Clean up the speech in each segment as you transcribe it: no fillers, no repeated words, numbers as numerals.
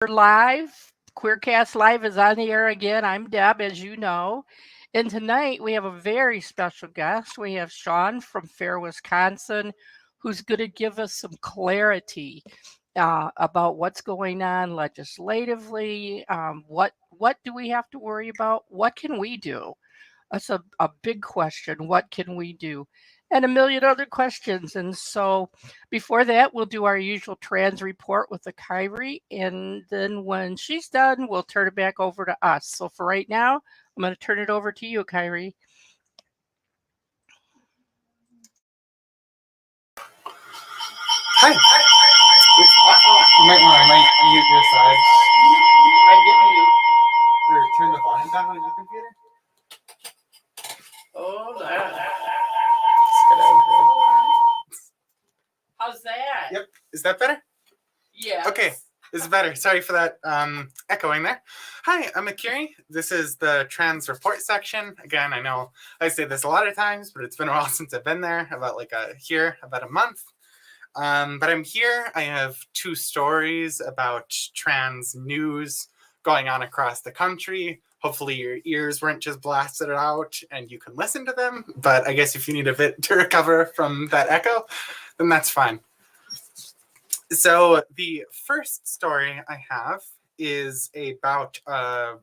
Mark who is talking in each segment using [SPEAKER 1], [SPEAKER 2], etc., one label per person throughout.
[SPEAKER 1] We're live. Queercast Live is on the air again. I'm Deb, as you know. And tonight we have a very special guest. We have Sean from Fair, Wisconsin, who's going to give us some clarity about what's going on legislatively. What do we have to worry about? What can we do? That's a big question. What can we do? And a million other questions. And so before that, we'll do our usual trans report with the Kyrie. And then when she's done, we'll turn it back over to us. So for right now, I'm going to turn it over to you, Kyrie.
[SPEAKER 2] Hi. You might mute your side.
[SPEAKER 1] I did mute.
[SPEAKER 2] Or turn the volume down on your computer.
[SPEAKER 1] Oh,
[SPEAKER 2] Let's get out of
[SPEAKER 1] how's that?
[SPEAKER 2] here. Yep. Is that better?
[SPEAKER 1] Yeah.
[SPEAKER 2] Okay. This is better. Sorry for that echoing there. Hi, I'm Akiri. This is the trans report section. Again, I know I say this a lot of times, but it's been a while since I've been there. About a month. But I'm here. I have two stories about trans news going on across the country. Hopefully your ears weren't just blasted out and you can listen to them. But I guess if you need a bit to recover from that echo, then that's fine. So the first story I have is about a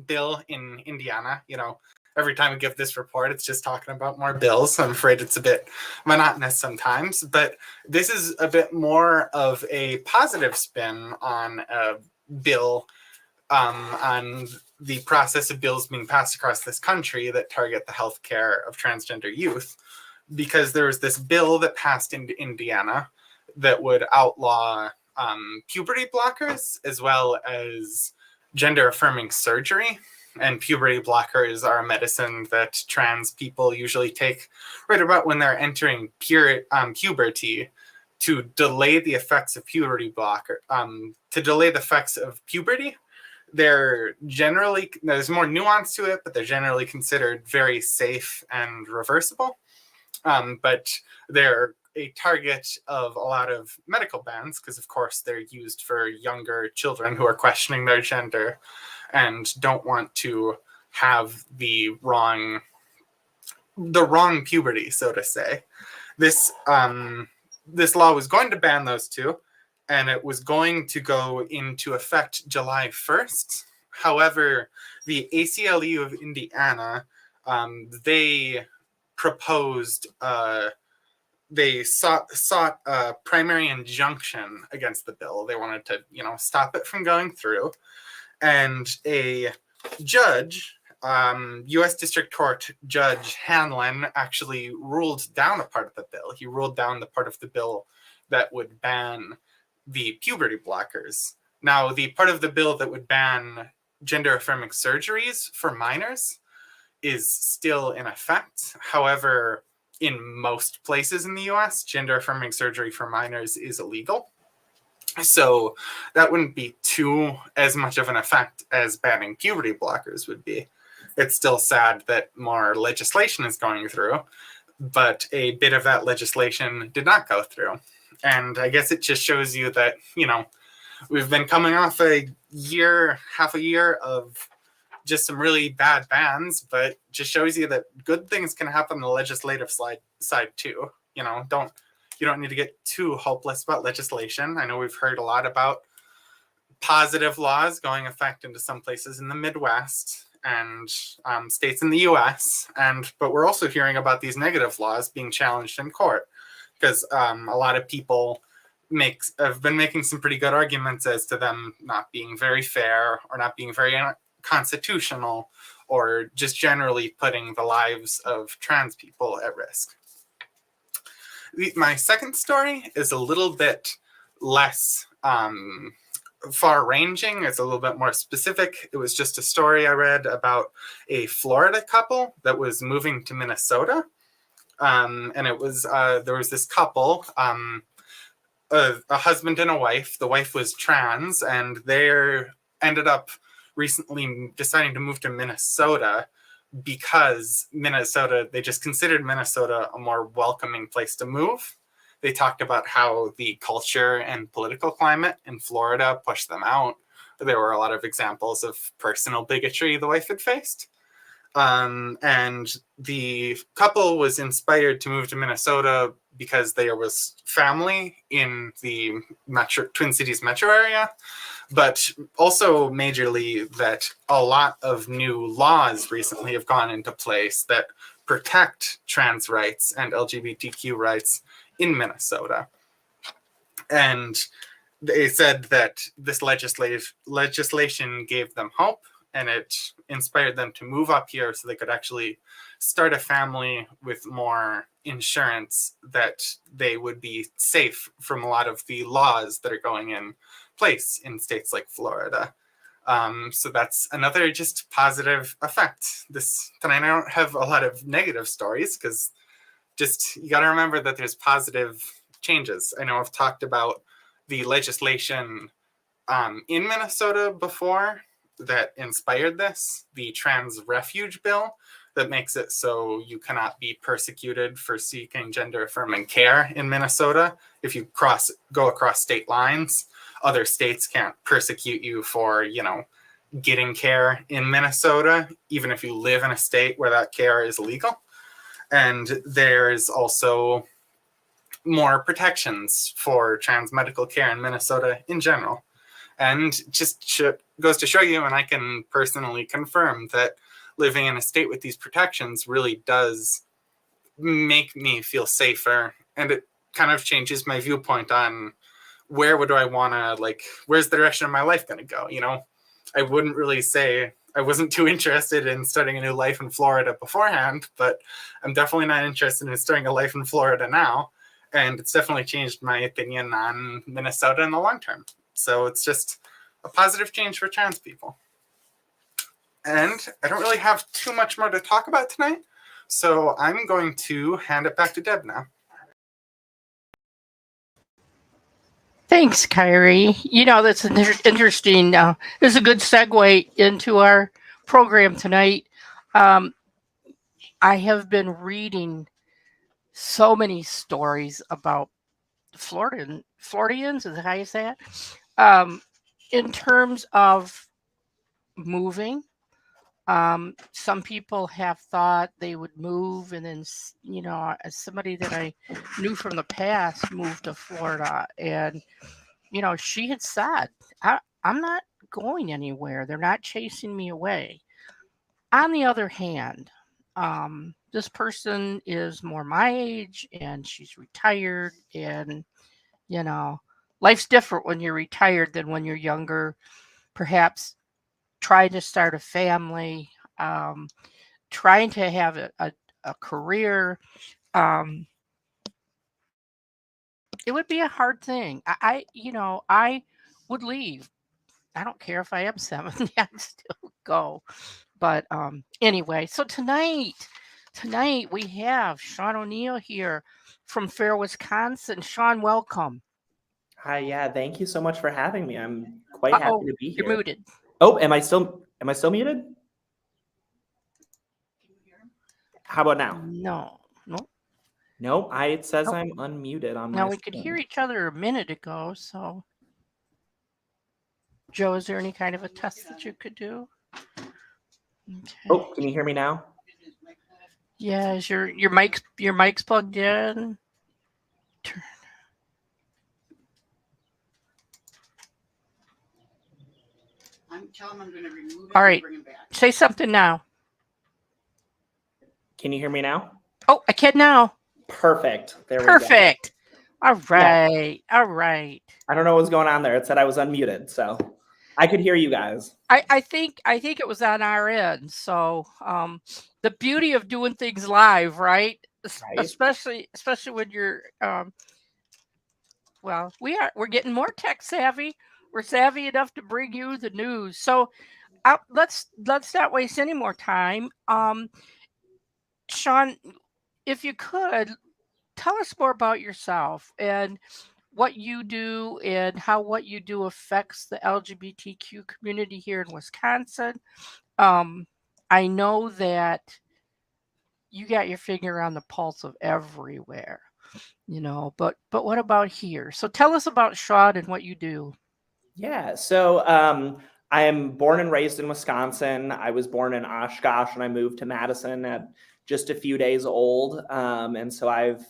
[SPEAKER 2] bill in Indiana. You know, every time we give this report, it's just talking about more bills. I'm afraid it's a bit monotonous sometimes, but this is a bit more of a positive spin on a bill, on the process of bills being passed across this country that target the health care of transgender youth, because there was this bill that passed in Indiana that would outlaw puberty blockers as well as gender affirming surgery. And puberty blockers are a medicine that trans people usually take right about when they're entering puberty to delay the effects of puberty to delay the effects of puberty. There's more nuance to it, but they're generally considered very safe and reversible. But they're a target of a lot of medical bans because, of course, they're used for younger children who are questioning their gender and don't want to have the wrong puberty, so to say. This law was going to ban those two, and it was going to go into effect July 1st. However, the ACLU of Indiana, they proposed, they sought a primary injunction against the bill. They wanted to, stop it from going through. And a judge, U.S. District Court Judge Hanlon, actually ruled down a part of the bill. He ruled down the part of the bill that would ban the puberty blockers. Now, the part of the bill that would ban gender affirming surgeries for minors is still in effect. However, in most places in the U.S., gender affirming surgery for minors is illegal. So that wouldn't be as much of an effect as banning puberty blockers would be. It's still sad that more legislation is going through, but a bit of that legislation did not go through. And I guess it just shows you that, we've been coming off half a year of just some really bad bans, but just shows you that good things can happen on the legislative side too. You don't need to get too hopeless about legislation. I know we've heard a lot about positive laws going effect into some places in the Midwest and states in the U.S. But we're also hearing about these negative laws being challenged in court because a lot of people have been making some pretty good arguments as to them not being very fair or not being very constitutional or just generally putting the lives of trans people at risk. My second story is a little bit less far-ranging. It's a little bit more specific. It was just a story I read about a Florida couple that was moving to Minnesota. And it was there was this couple, a husband and a wife. The wife was trans, and they ended up recently deciding to move to Minnesota because they just considered Minnesota a more welcoming place to move. They talked about how the culture and political climate in Florida pushed them out, there were a lot of examples of personal bigotry the wife had faced. And the couple was inspired to move to Minnesota because there was family in the Twin Cities metro area, but also majorly that a lot of new laws recently have gone into place that protect trans rights and LGBTQ rights in Minnesota. And they said that this legislation gave them hope, and it inspired them to move up here so they could actually start a family with more insurance, that they would be safe from a lot of the laws that are going in place in states like Florida. So that's another just positive effect. Tonight I don't have a lot of negative stories, because just you got to remember that there's positive changes. I know I've talked about the legislation in Minnesota before that inspired this, the trans refuge bill that makes it so you cannot be persecuted for seeking gender affirming care in Minnesota. If you go across state lines, other states can't persecute you for, getting care in Minnesota, even if you live in a state where that care is legal. And there's also more protections for trans medical care in Minnesota in general. And just goes to show you, and I can personally confirm, that living in a state with these protections really does make me feel safer. And it kind of changes my viewpoint on where's the direction of my life going to go? I wouldn't really say I wasn't too interested in starting a new life in Florida beforehand, but I'm definitely not interested in starting a life in Florida now. And it's definitely changed my opinion on Minnesota in the long term. So it's just a positive change for trans people. And I don't really have too much more to talk about tonight, so I'm going to hand it back to Deb now.
[SPEAKER 1] Thanks, Kyrie. That's an interesting. This is a good segue into our program tonight. I have been reading so many stories about Floridians, is that how you say it? In terms of moving, some people have thought they would move, and then, as somebody that I knew from the past moved to Florida, and she had said, I'm not going anywhere. They're not chasing me away. On the other hand, this person is more my age, and she's retired, and life's different when you're retired than when you're younger, perhaps trying to start a family, trying to have a career. It would be a hard thing. I would leave. I don't care if I am 70, I'd still go. But anyway, so tonight we have Sean O'Neill here from Fair, Wisconsin. Sean, welcome.
[SPEAKER 3] Hi, yeah, thank you so much for having me. I'm quite happy to be here.
[SPEAKER 1] You're muted.
[SPEAKER 3] Oh, am I still muted? How about now?
[SPEAKER 1] No.
[SPEAKER 3] No, it says I'm unmuted on my
[SPEAKER 1] Now we could hear each other a minute ago, so Joe, is there any kind of a test that you could do? Okay.
[SPEAKER 3] Oh, can you hear me now?
[SPEAKER 1] Yeah, is your mic's plugged in? Turn.
[SPEAKER 4] Tell him I'm going to remove it.
[SPEAKER 1] All right.
[SPEAKER 4] And bring him back.
[SPEAKER 1] Say something now.
[SPEAKER 3] Can you hear me now?
[SPEAKER 1] Oh, I can now.
[SPEAKER 3] Perfect. There we
[SPEAKER 1] Perfect.
[SPEAKER 3] go.
[SPEAKER 1] All right. Yeah. All right.
[SPEAKER 3] I don't know what was going on there. It said I was unmuted, so I could hear you guys.
[SPEAKER 1] I think it was on our end. So the beauty of doing things live, right? Especially when you're we're getting more tech savvy. We're savvy enough to bring you the news. So let's not waste any more time. Sean, if you could tell us more about yourself and what you do and how what you do affects the LGBTQ community here in Wisconsin. I know that you got your finger on the pulse of everywhere, but what about here? So tell us about Sean and what you do.
[SPEAKER 3] Yeah, so I am born and raised in Wisconsin. I was born in Oshkosh and I moved to Madison at just a few days old. And so I've,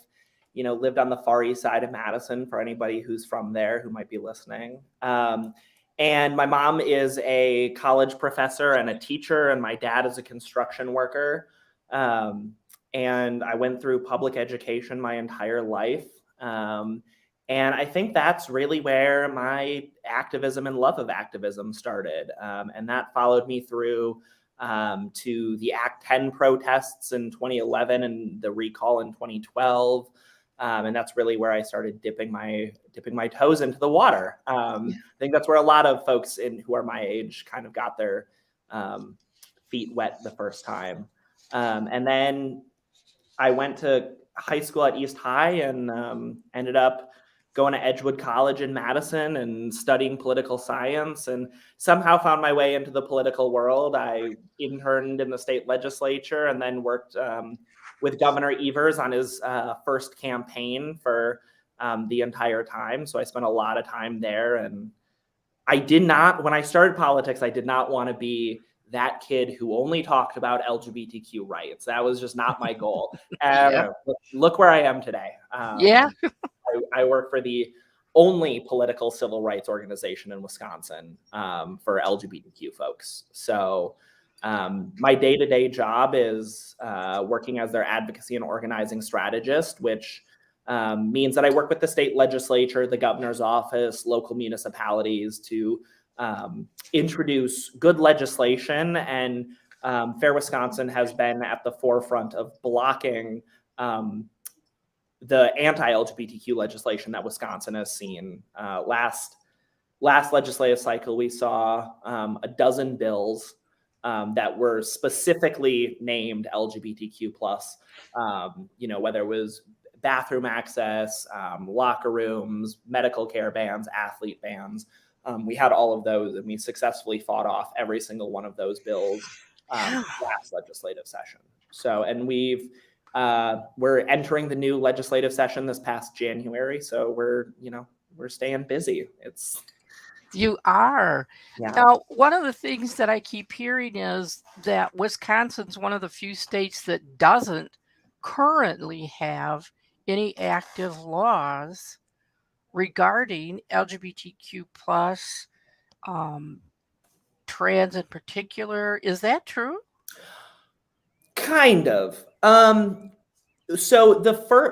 [SPEAKER 3] lived on the far east side of Madison for anybody who's from there who might be listening. And my mom is a college professor and a teacher, and my dad is a construction worker. And I went through public education my entire life. And I think that's really where my activism and love of activism started. And that followed me through to the Act 10 protests in 2011 and the recall in 2012. And that's really where I started dipping my toes into the water. I think that's where a lot of folks who are my age kind of got their feet wet the first time. And then I went to high school at East High and ended up going to Edgewood College in Madison and studying political science, and somehow found my way into the political world. I interned in the state legislature and then worked with Governor Evers on his first campaign for the entire time. So I spent a lot of time there. And when I started politics, I did not want to be that kid who only talked about LGBTQ rights. That was just not my goal.
[SPEAKER 1] Yeah.
[SPEAKER 3] Look where I am today.
[SPEAKER 1] Yeah.
[SPEAKER 3] I work for the only political civil rights organization in Wisconsin for LGBTQ folks. So my day-to-day job is working as their advocacy and organizing strategist, which means that I work with the state legislature, the governor's office, local municipalities to introduce good legislation. And Fair Wisconsin has been at the forefront of blocking the anti-LGBTQ legislation that Wisconsin has seen. Last legislative cycle, we saw a dozen bills that were specifically named LGBTQ plus, whether it was bathroom access, locker rooms, medical care bans, athlete bans. We had all of those, and we successfully fought off every single one of those bills last legislative session. So, and we're entering the new legislative session this past January. So we're staying busy.
[SPEAKER 1] You are.
[SPEAKER 3] Yeah.
[SPEAKER 1] Now, one of the things that I keep hearing is that Wisconsin's one of the few states that doesn't currently have any active laws regarding LGBTQ plus, trans in particular. Is that true?
[SPEAKER 3] Kind of. So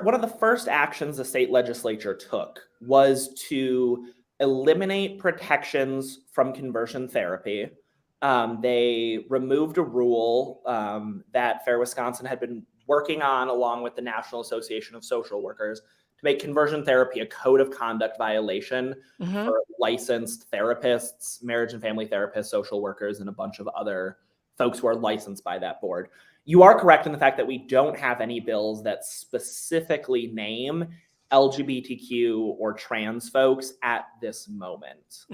[SPEAKER 3] one of the first actions the state legislature took was to eliminate protections from conversion therapy. They removed a rule that Fair Wisconsin had been working on along with the National Association of Social Workers to make conversion therapy a code of conduct violation for licensed therapists, marriage and family therapists, social workers, and a bunch of other folks who are licensed by that board. You are correct in the fact that we don't have any bills that specifically name LGBTQ or trans folks at this moment.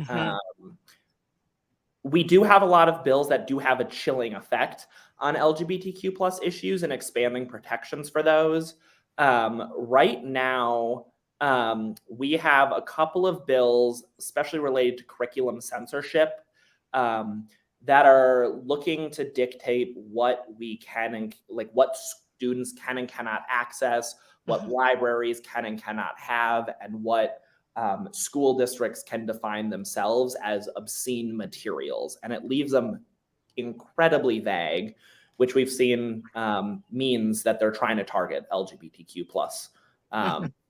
[SPEAKER 3] We do have a lot of bills that do have a chilling effect on LGBTQ plus issues and expanding protections for those. Right now, we have a couple of bills, especially related to curriculum censorship, that are looking to dictate what we can and what students can and cannot access, what libraries can and cannot have, and what school districts can define themselves as obscene materials. And it leaves them incredibly vague, which we've seen means that they're trying to target LGBTQ plus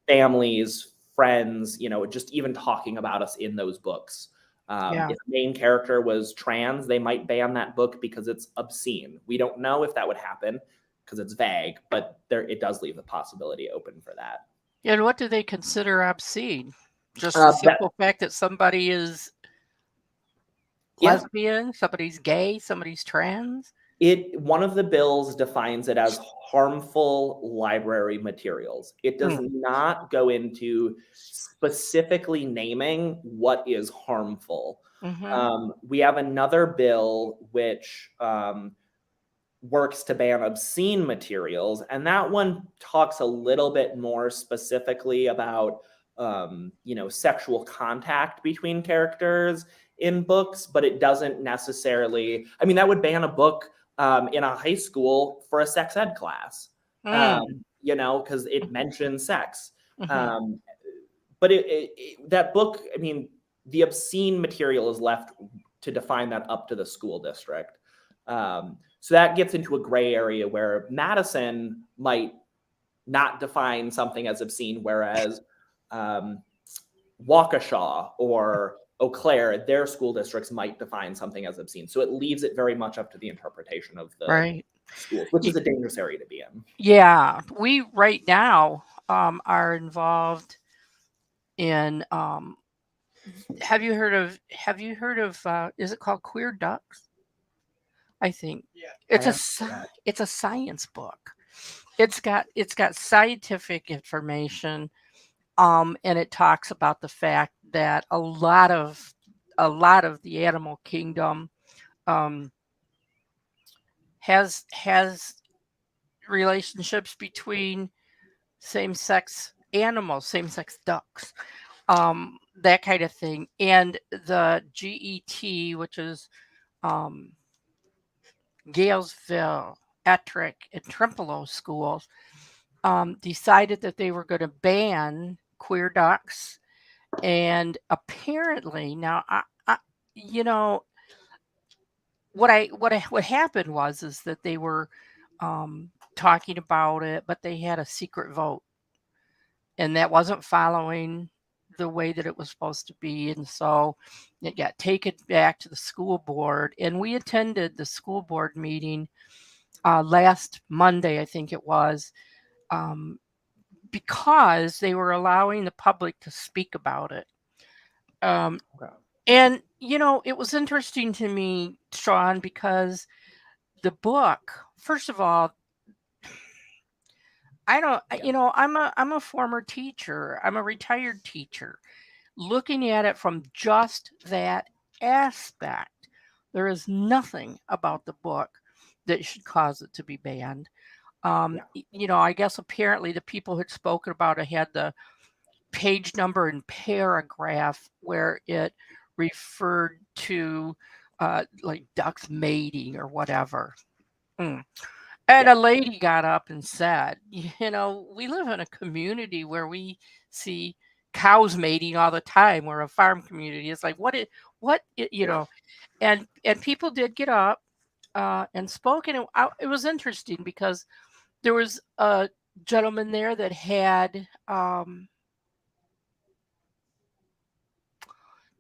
[SPEAKER 3] families, friends, just even talking about us in those books. If the main character was trans, they might ban that book because it's obscene. We don't know if that would happen because it's vague, but it does leave the possibility open for that.
[SPEAKER 1] And what do they consider obscene? Just the simple fact that somebody is lesbian, somebody's gay, somebody's trans?
[SPEAKER 3] One of the bills defines it as harmful library materials. It does not go into specifically naming what is harmful. We have another bill which works to ban obscene materials, and that one talks a little bit more specifically about sexual contact between characters in books, but it doesn't necessarily, I mean, that would ban a book in a high school for a sex ed class,
[SPEAKER 1] Mm.
[SPEAKER 3] because it mentions sex.
[SPEAKER 1] Mhm.
[SPEAKER 3] But that book, I mean, the obscene material is left to define that up to the school district. So that gets into a gray area where Madison might not define something as obscene, whereas Waukesha or Eau Claire, their school districts might define something as obscene. So it leaves it very much up to the interpretation of the
[SPEAKER 1] Right.
[SPEAKER 3] schools, which
[SPEAKER 1] Y-
[SPEAKER 3] is a dangerous area to be in.
[SPEAKER 1] Yeah, we right now are involved in. Have you heard of? Is it called Queer Ducks? I think
[SPEAKER 3] I
[SPEAKER 1] it's
[SPEAKER 3] have that.
[SPEAKER 1] it's a science book. It's got scientific information, and it talks about the fact that a lot of the animal kingdom um, has relationships between same-sex animals, same-sex ducks, that kind of thing. And the GET, which is um, Galesville, Ettrick, and Trempealeau schools, decided that they were going to ban queer ducks. And apparently, now, you know, what happened is that they were talking about it, but they had a secret vote, and that wasn't following the way that it was supposed to be. And so it got taken back to the school board. And we attended the school board meeting last Monday, I think it was, um, because they were allowing the public to speak about it. Um,
[SPEAKER 3] Okay.
[SPEAKER 1] and, it was interesting to me, Sean, because the book, first of all, I don't,
[SPEAKER 3] Yeah.
[SPEAKER 1] I'm a former teacher. I'm a retired teacher. Looking at it from just that aspect, there is nothing about the book that should cause it to be banned.
[SPEAKER 3] Yeah.
[SPEAKER 1] I guess apparently the people who'd spoken about it had the page number and paragraph where it referred to like ducks mating or whatever. Mm. And
[SPEAKER 3] Yeah.
[SPEAKER 1] a lady got up and said, we live in a community where we see cows mating all the time. We're a farm community. It's like, and people did get up and spoke. And it was interesting because there was a gentleman there that had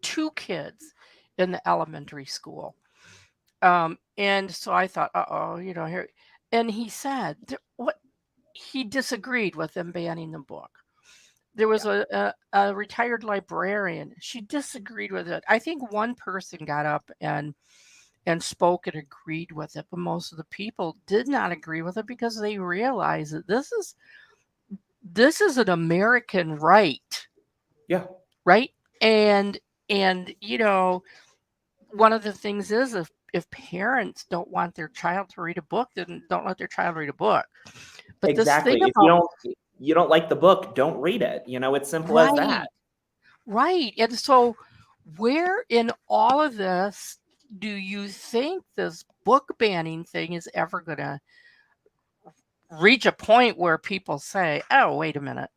[SPEAKER 1] two kids in the elementary school. And so I thought, uh-oh, here. And he said, what he disagreed with them banning the book. There was
[SPEAKER 3] Yeah.
[SPEAKER 1] a retired librarian. She disagreed with it. I think one person got up and spoke and agreed with it, but most of the people did not agree with it because they realize that this is an American right,
[SPEAKER 3] Yeah.
[SPEAKER 1] right? And one of the things is if parents don't want their child to read a book, then don't let their child read a book. But this thing
[SPEAKER 3] Exactly. If
[SPEAKER 1] about
[SPEAKER 3] you don't like the book, don't read it. It's simple as that.
[SPEAKER 1] right, right. And so where in all of this do you think this book banning thing is ever going to reach a point where people say, "Oh, wait a minute,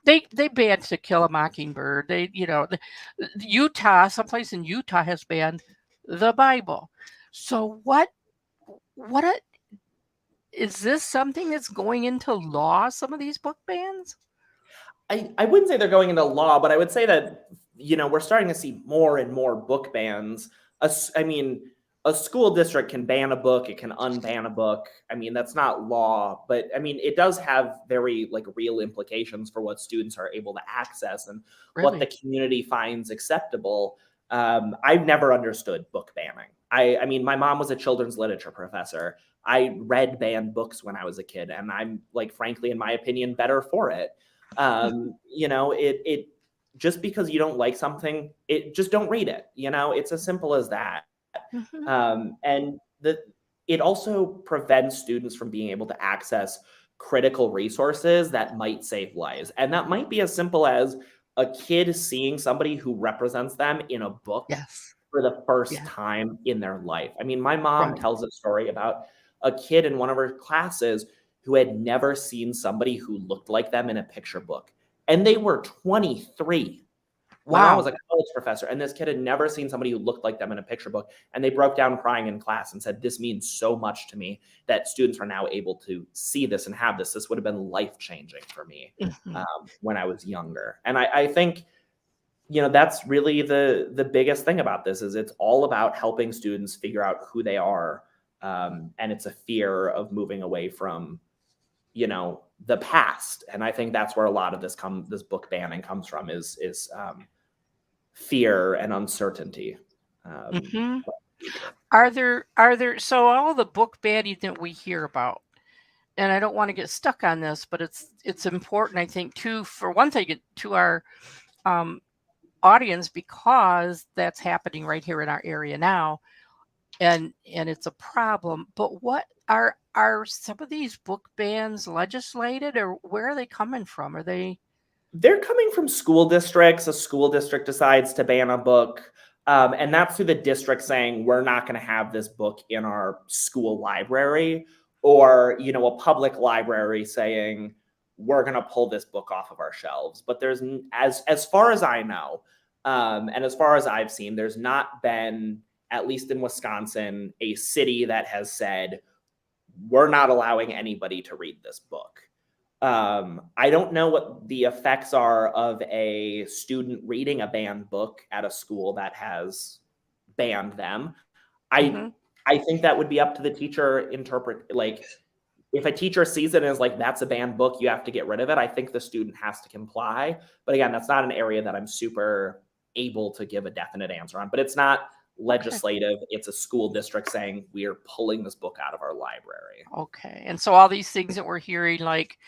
[SPEAKER 1] they banned To Kill a Mockingbird. Utah, someplace in Utah has banned the Bible." So what is this something that's going into law, some of these book bans?
[SPEAKER 3] I wouldn't say they're going into law, but I would say that, we're starting to see more and more book bans. I mean, a school district can ban a book, it can unban a book. I mean, that's not law, but I mean, it does have very like real implications for what students are able to access and what the
[SPEAKER 1] Really?
[SPEAKER 3] community finds acceptable. I've never understood book banning. I mean, my mom was a children's literature professor. I read banned books when I was a kid, and I'm like, frankly, in my opinion, better for it. It just because you don't like something, it just don't read it. It's as simple as that.
[SPEAKER 1] Mhm.
[SPEAKER 3] And it also prevents students from being able to access critical resources that might save lives. And that might be as simple as a kid seeing somebody who represents them in a book
[SPEAKER 1] Yes.
[SPEAKER 3] for the first
[SPEAKER 1] Yeah.
[SPEAKER 3] time in their life. I mean, my mom
[SPEAKER 1] Right.
[SPEAKER 3] tells a story about a kid in one of her classes who had never seen somebody who looked like them in a picture book. And they were 23. My mom
[SPEAKER 1] Wow.
[SPEAKER 3] was a college professor, and this kid had never seen somebody who looked like them in a picture book. And they broke down crying in class and said, this means so much to me that students are now able to see this and have this. This would have been life-changing for me
[SPEAKER 1] Mhm.
[SPEAKER 3] when I was younger. And I think, that's really the biggest thing about this is it's all about helping students figure out who they are. And it's a fear of moving away from, the past. And I think that's where a lot of this book banning comes from is fear and uncertainty.
[SPEAKER 1] Mhm. Are there so all the book banning that we hear about, and I don't want to get stuck on this, but it's important, I think, too, for one thing, to our um, audience, because that's happening right here in our area now, and it's a problem. But what are some of these book bans legislated, or where are they coming from? Are they?
[SPEAKER 3] They're coming from school districts. A school district decides to ban a book. And that's through the district saying, we're not going to have this book in our school library, or, a public library saying, we're going to pull this book off of our shelves. But there's, as far as I know, and as far as I've seen, there's not been, at least in Wisconsin, a city that has said, we're not allowing anybody to read this book. I don't know what the effects are of a student reading a banned book at a school that has banned them.
[SPEAKER 1] Mhm.
[SPEAKER 3] I think that would be up to the teacher interpret, like, if a teacher sees it and is like, that's a banned book, you have to get rid of it. I think the student has to comply. But again, that's not an area that I'm super able to give a definite answer on. But it's not legislative. It's a school district saying, we are pulling this book out of our library.
[SPEAKER 1] Okay. And so all these things that we're hearing, like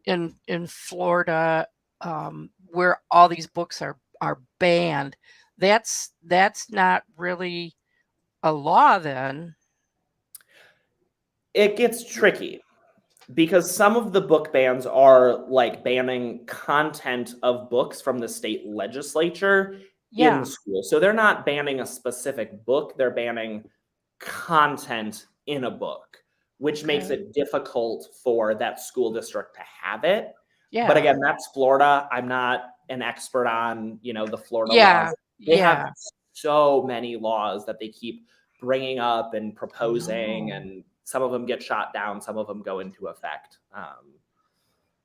[SPEAKER 1] in Florida, where all these books are banned, that's not really a law then.
[SPEAKER 3] It gets tricky because some of the book bans are like banning content of books from the state legislature
[SPEAKER 1] Yeah.
[SPEAKER 3] in school. So they're not banning a specific book, they're banning content in a book, which makes
[SPEAKER 1] Okay.
[SPEAKER 3] it difficult for that school district to have it. But
[SPEAKER 1] Yeah.
[SPEAKER 3] again, that's Florida. I'm not an expert on, the Florida
[SPEAKER 1] Yeah.
[SPEAKER 3] laws. They have
[SPEAKER 1] Yeah.
[SPEAKER 3] so many laws that they keep bringing up and
[SPEAKER 1] I
[SPEAKER 3] proposing,
[SPEAKER 1] know.
[SPEAKER 3] and some of them get shot down, some of them go into effect.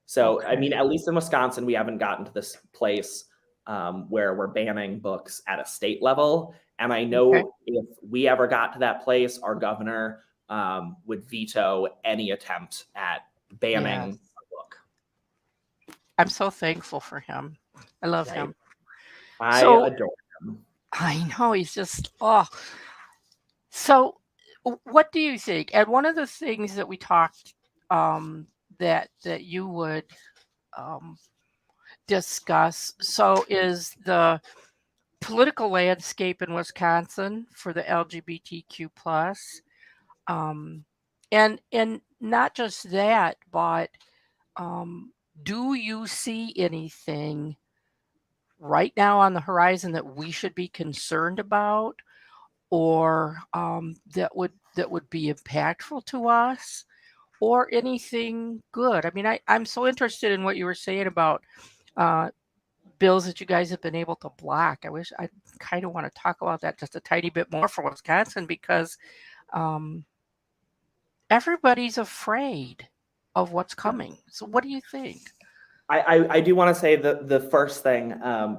[SPEAKER 3] So, I mean,
[SPEAKER 1] Okay.
[SPEAKER 3] at least in Wisconsin, we haven't gotten to this place where we're banning books at a state level. And I
[SPEAKER 1] Okay.
[SPEAKER 3] know if we ever got to that place, our governor would veto any attempt at banning
[SPEAKER 1] Yes.
[SPEAKER 3] a book.
[SPEAKER 1] I'm so thankful for him. I love
[SPEAKER 3] Right?
[SPEAKER 1] him.
[SPEAKER 3] I
[SPEAKER 1] So
[SPEAKER 3] adore him.
[SPEAKER 1] I know he's just So what do you think? And one of the things that we talked that you would um, discuss is the political landscape in Wisconsin for the LGBTQ plus, um, and not just that, but um, do you see anything right now on the horizon that we should be concerned about, or that would be impactful to us, or anything good? I mean, I'm so interested in what you were saying about uh, bills that you guys have been able to block. I kind of want to talk about that just a tiny bit more for Wisconsin, because um, everybody's afraid of what's coming. So what do you think?
[SPEAKER 3] I do want to say the first thing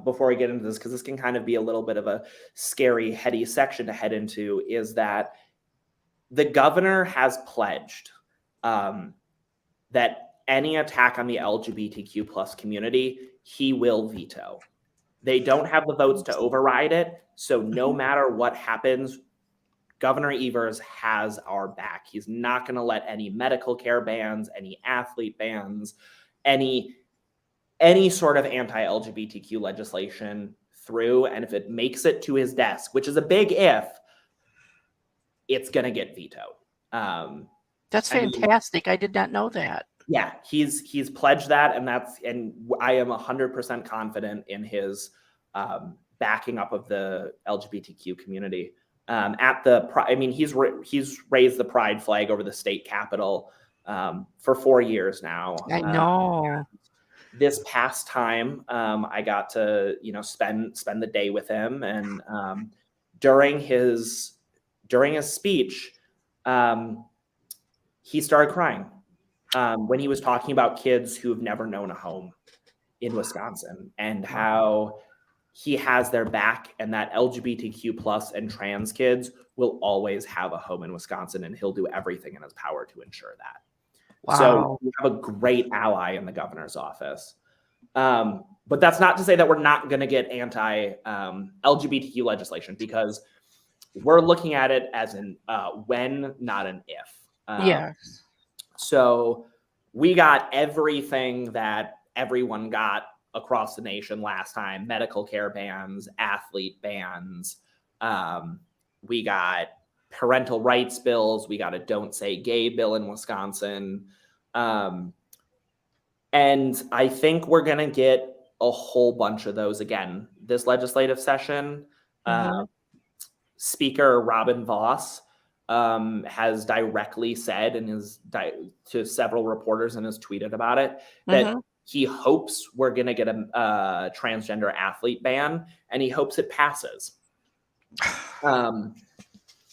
[SPEAKER 3] before I get into this, because this can kind of be a little bit of a scary, heady section to head into, is that the governor has pledged that any attack on the LGBTQ plus community, he will veto. They don't have the votes to override it. So no
[SPEAKER 1] Mhm.
[SPEAKER 3] matter what happens, Governor Evers has our back. He's not going to let any medical care bans, any athlete bans, any sort of anti-LGBTQ legislation through. And if it makes it to his desk, which is a big if, it's going to get vetoed.
[SPEAKER 1] That's
[SPEAKER 3] I mean,
[SPEAKER 1] fantastic. I did not know that.
[SPEAKER 3] Yeah, he's pledged that, and I am 100% confident in his backing up of the LGBTQ community. He's raised the pride flag over the state capitol for 4 years now.
[SPEAKER 1] I know.
[SPEAKER 3] This past time, I got to spend the day with him, and during his speech, he started crying when he was talking about kids who have never known a home in Wisconsin, and how he has their back, and that LGBTQ plus and trans kids will always have a home in Wisconsin, and he'll do everything in his power to ensure that.
[SPEAKER 1] Wow.
[SPEAKER 3] So we have a great ally in the governor's office. But that's not to say that we're not going to get anti-LGBTQ legislation, because we're looking at it as an when, not an if.
[SPEAKER 1] Yes.
[SPEAKER 3] So we got everything that everyone got across the nation last time: medical care bans, athlete bans. We got parental rights bills. We got a Don't Say Gay bill in Wisconsin. And I think we're going to get a whole bunch of those again this legislative session. Speaker Robin Voss has directly said to several reporters, and has tweeted about it, that he hopes we're going to get a transgender athlete ban, and he hopes it passes.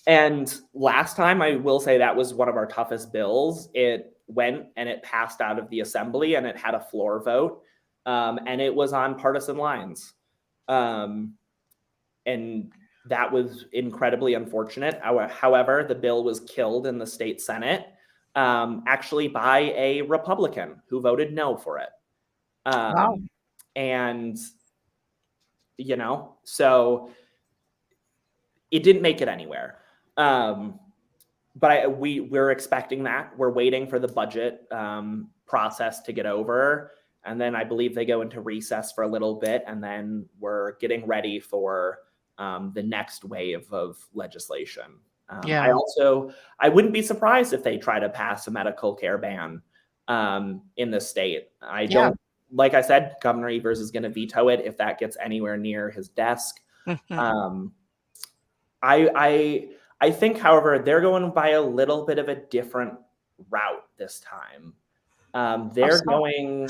[SPEAKER 3] And last time, I will say, that was one of our toughest bills. It went and it passed out of the assembly, and it had a floor vote, and it was on partisan lines. And that was incredibly unfortunate. However, the bill was killed in the state Senate, actually by a Republican who voted no for it.
[SPEAKER 1] Wow.
[SPEAKER 3] And, so it didn't make it anywhere. But we're expecting that. We're waiting for the budget process to get over. And then I believe they go into recess for a little bit, and then we're getting ready for the next wave of legislation. I wouldn't be surprised if they try to pass a medical care ban in the state. Like I said, Governor Evers is going to veto it if that gets anywhere near his desk. I think, however, they're going by a little bit of a different route this time. They're going,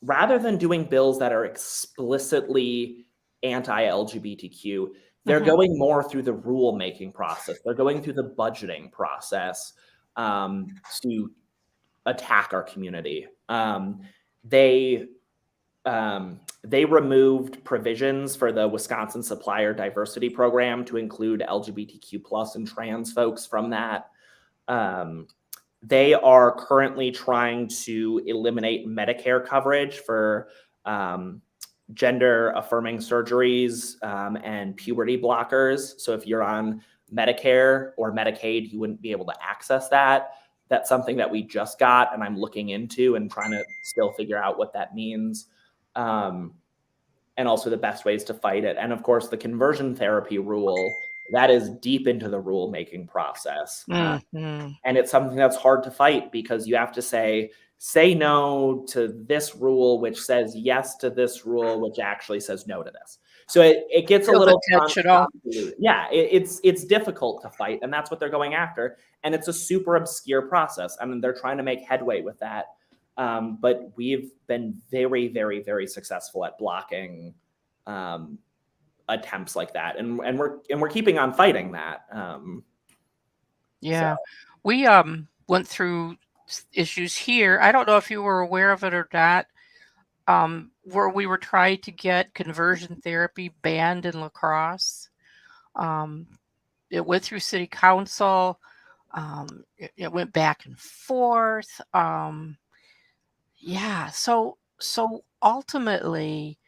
[SPEAKER 3] rather than doing bills that are explicitly anti-LGBTQ, they're going more through the rule-making process. They're going through the budgeting process to attack our community. They removed provisions for the Wisconsin Supplier Diversity Program to include LGBTQ plus and trans folks from that. They are currently trying to eliminate Medicare coverage for gender affirming surgeries and puberty blockers. So if you're on Medicare or Medicaid, you wouldn't be able to access that. That's something that we just got, and I'm looking into and trying to still figure out what that means. And also the best ways to fight it. And of course, the conversion therapy rule, that is deep into the rule-making process. And it's something that's hard to fight, because you have to say no to this rule, which says yes to this rule, which actually says no to this. So it gets a little
[SPEAKER 1] tensional.
[SPEAKER 3] Yeah, it's difficult to fight, and that's what they're going after. And it's a super obscure process. I mean, they're trying to make headway with that. But we've been very, very, very successful at blocking attempts like that, and we're keeping on fighting that.
[SPEAKER 1] We went through issues here. I don't know if you were aware of it or not, where we were trying to get conversion therapy banned in La Crosse. It went through city council. It went back and forth. So ultimately,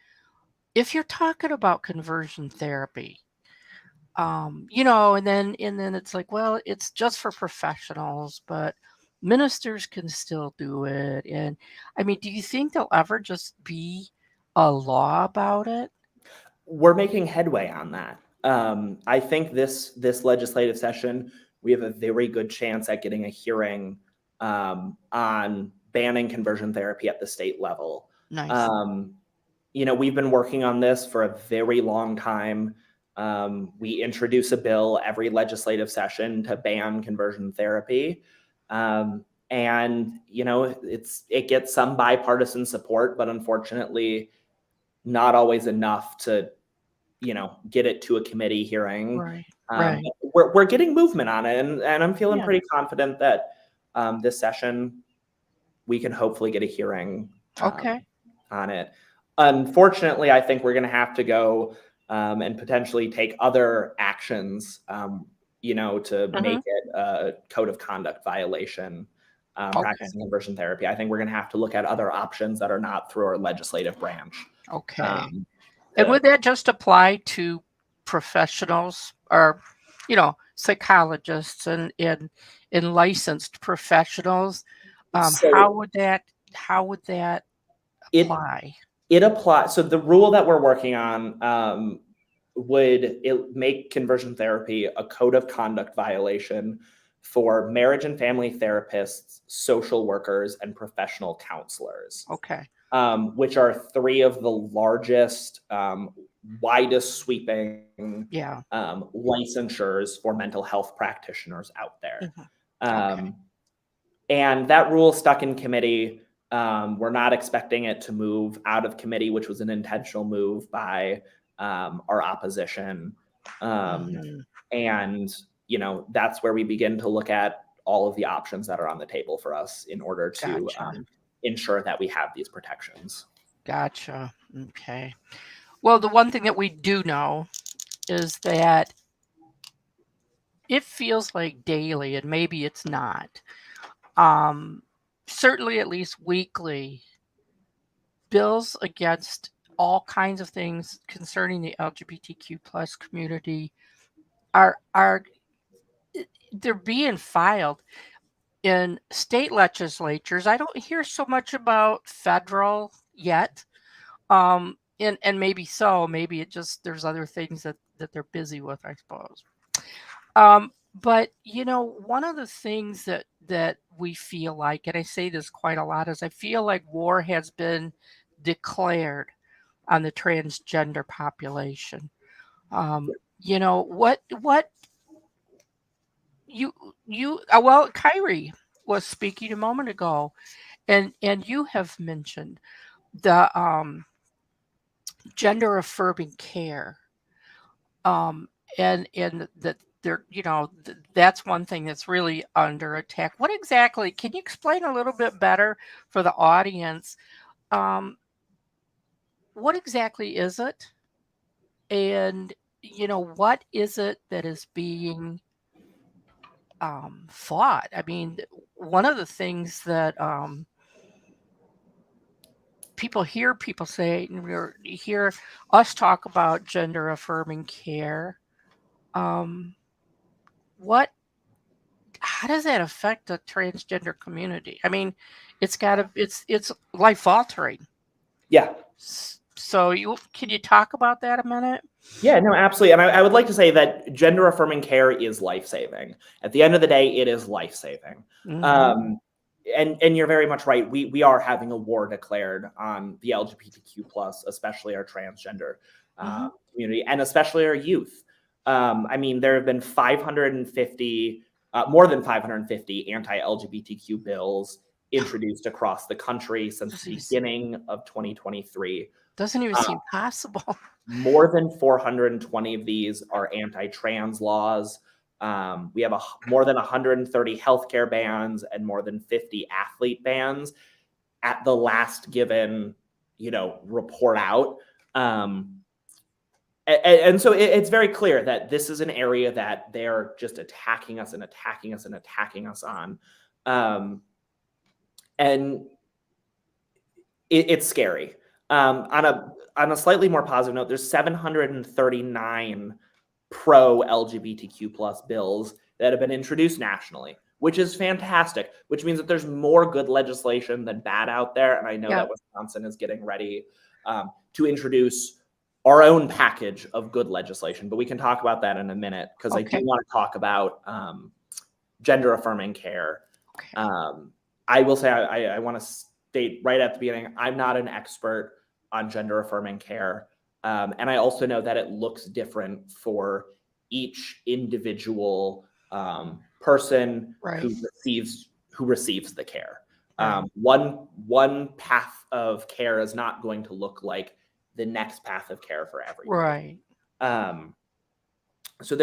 [SPEAKER 1] if you're talking about conversion therapy, and then it's like, well, it's just for professionals, but ministers can still do it. And I mean, do you think there'll ever just be a law about it?
[SPEAKER 3] We're making headway on that. I think this legislative session, we have a very good chance at getting a hearing on banning conversion therapy at the state level.
[SPEAKER 1] Nice.
[SPEAKER 3] We've been working on this for a very long time. We introduce a bill every legislative session to ban conversion therapy. And it gets some bipartisan support, but unfortunately not always enough to get it to a committee hearing.
[SPEAKER 1] Right.
[SPEAKER 3] We're getting movement on it, and I'm feeling
[SPEAKER 1] Yeah.
[SPEAKER 3] pretty confident that this session we can hopefully get a hearing on it. Unfortunately, I think we're going to have to go and potentially take other actions to make it a code of conduct violation, practicing conversion therapy. I think we're going to have to look at other options that are not through our legislative branch.
[SPEAKER 1] And would that just apply to professionals or, psychologists and licensed professionals? How would that apply?
[SPEAKER 3] It applies. So the rule that we're working on would make conversion therapy a code of conduct violation for marriage and family therapists, social workers, and professional counselors. Which are three of the largest, widest sweeping licensures for mental health practitioners out there. And that rule stuck in committee. We're not expecting it to move out of committee, which was an intentional move by our opposition. And, that's where we begin to look at all of the options that are on the table for us in order to ensure that we have these protections.
[SPEAKER 1] Gotcha. Okay. Well, the one thing that we do know is that it feels like daily, and maybe it's not. Certainly at least weekly, bills against all kinds of things concerning the LGBTQ plus community are they're being filed in state legislatures. I don't hear so much about federal yet. And maybe so. Maybe it just there's other things that they're busy with, I suppose. But one of the things that we feel like, and I say this quite a lot, is I feel like war has been declared on the transgender population. What well, Kyrie was speaking a moment ago, and you have mentioned the gender affirming care, and that there, that's one thing that's really under attack. What exactly? Can you explain a little bit better for the audience? What exactly is it, and what is it that is being fought? I mean, one of the things that people say, and you hear us talk about gender affirming care. How does that affect the transgender community? I mean, it's life altering.
[SPEAKER 3] Yeah.
[SPEAKER 1] So can you talk about that a minute?
[SPEAKER 3] Yeah, no, absolutely. And I would like to say that gender affirming care is life-saving. At the end of the day, it is life-saving. And you're very much right. We are having a war declared on the LGBTQ plus, especially our transgender community, and especially our youth. I mean, there have been more than 550 anti-LGBTQ bills introduced across the country since the beginning of 2023.
[SPEAKER 1] Doesn't even seem possible.
[SPEAKER 3] More than 420 of these are anti-trans laws. We have more than 130 healthcare bans and more than 50 athlete bans at the last given, report out. And so it's very clear that this is an area that they're just attacking us and attacking us and attacking us on. And it's scary. On a slightly more positive note, there's 739 pro-LGBTQ plus bills that have been introduced nationally, which is fantastic, which means that there's more good legislation than bad out there. And I know that Wisconsin is getting ready to introduce our own package of good legislation, but we can talk about that in a minute because I do want to talk about gender affirming care. I will say I want to state right at the beginning, I'm not an expert on gender affirming care. And I also know that it looks different for each individual person
[SPEAKER 1] Right.
[SPEAKER 3] who receives the care.
[SPEAKER 1] Right.
[SPEAKER 3] One path of care is not going to look like the next path of care for everybody.
[SPEAKER 1] Right.
[SPEAKER 3] So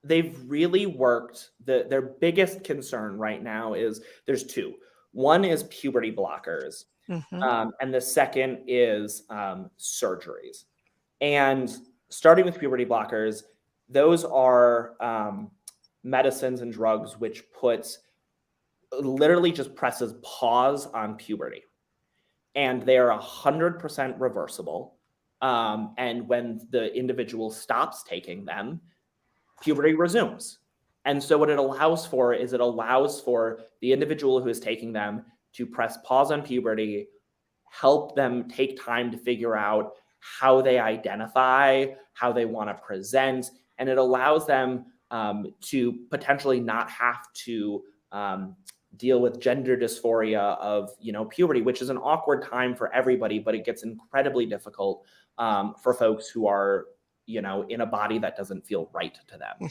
[SPEAKER 3] they've really worked. Their biggest concern right now is there's two. One is puberty blockers, and the second is surgeries. And starting with puberty blockers, those are medicines and drugs which literally just presses pause on puberty, and they are 100% reversible. And when the individual stops taking them, puberty resumes. And so what it allows for is it allows for the individual who is taking them to press pause on puberty, help them take time to figure out how they identify, how they want to present, and it allows them to potentially not have to deal with gender dysphoria of puberty, which is an awkward time for everybody, but it gets incredibly difficult for folks who are in a body that doesn't feel right to them.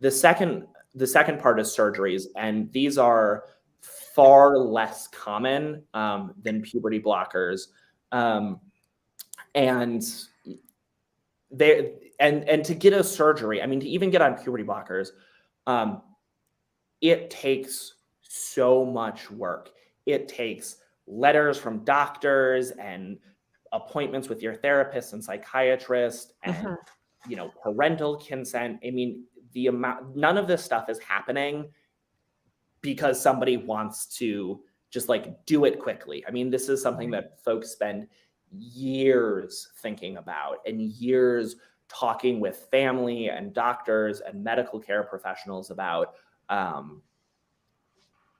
[SPEAKER 3] The second part is surgeries, and these are far less common than puberty blockers, and to get a surgery, I mean, to even get on puberty blockers, it takes so much work. It takes letters from doctors and appointments with your therapist and psychiatrist and parental consent. I mean, none of this stuff is happening because somebody wants to just do it quickly. I mean, this is something that folks spend years thinking about and years talking with family and doctors and medical care professionals about,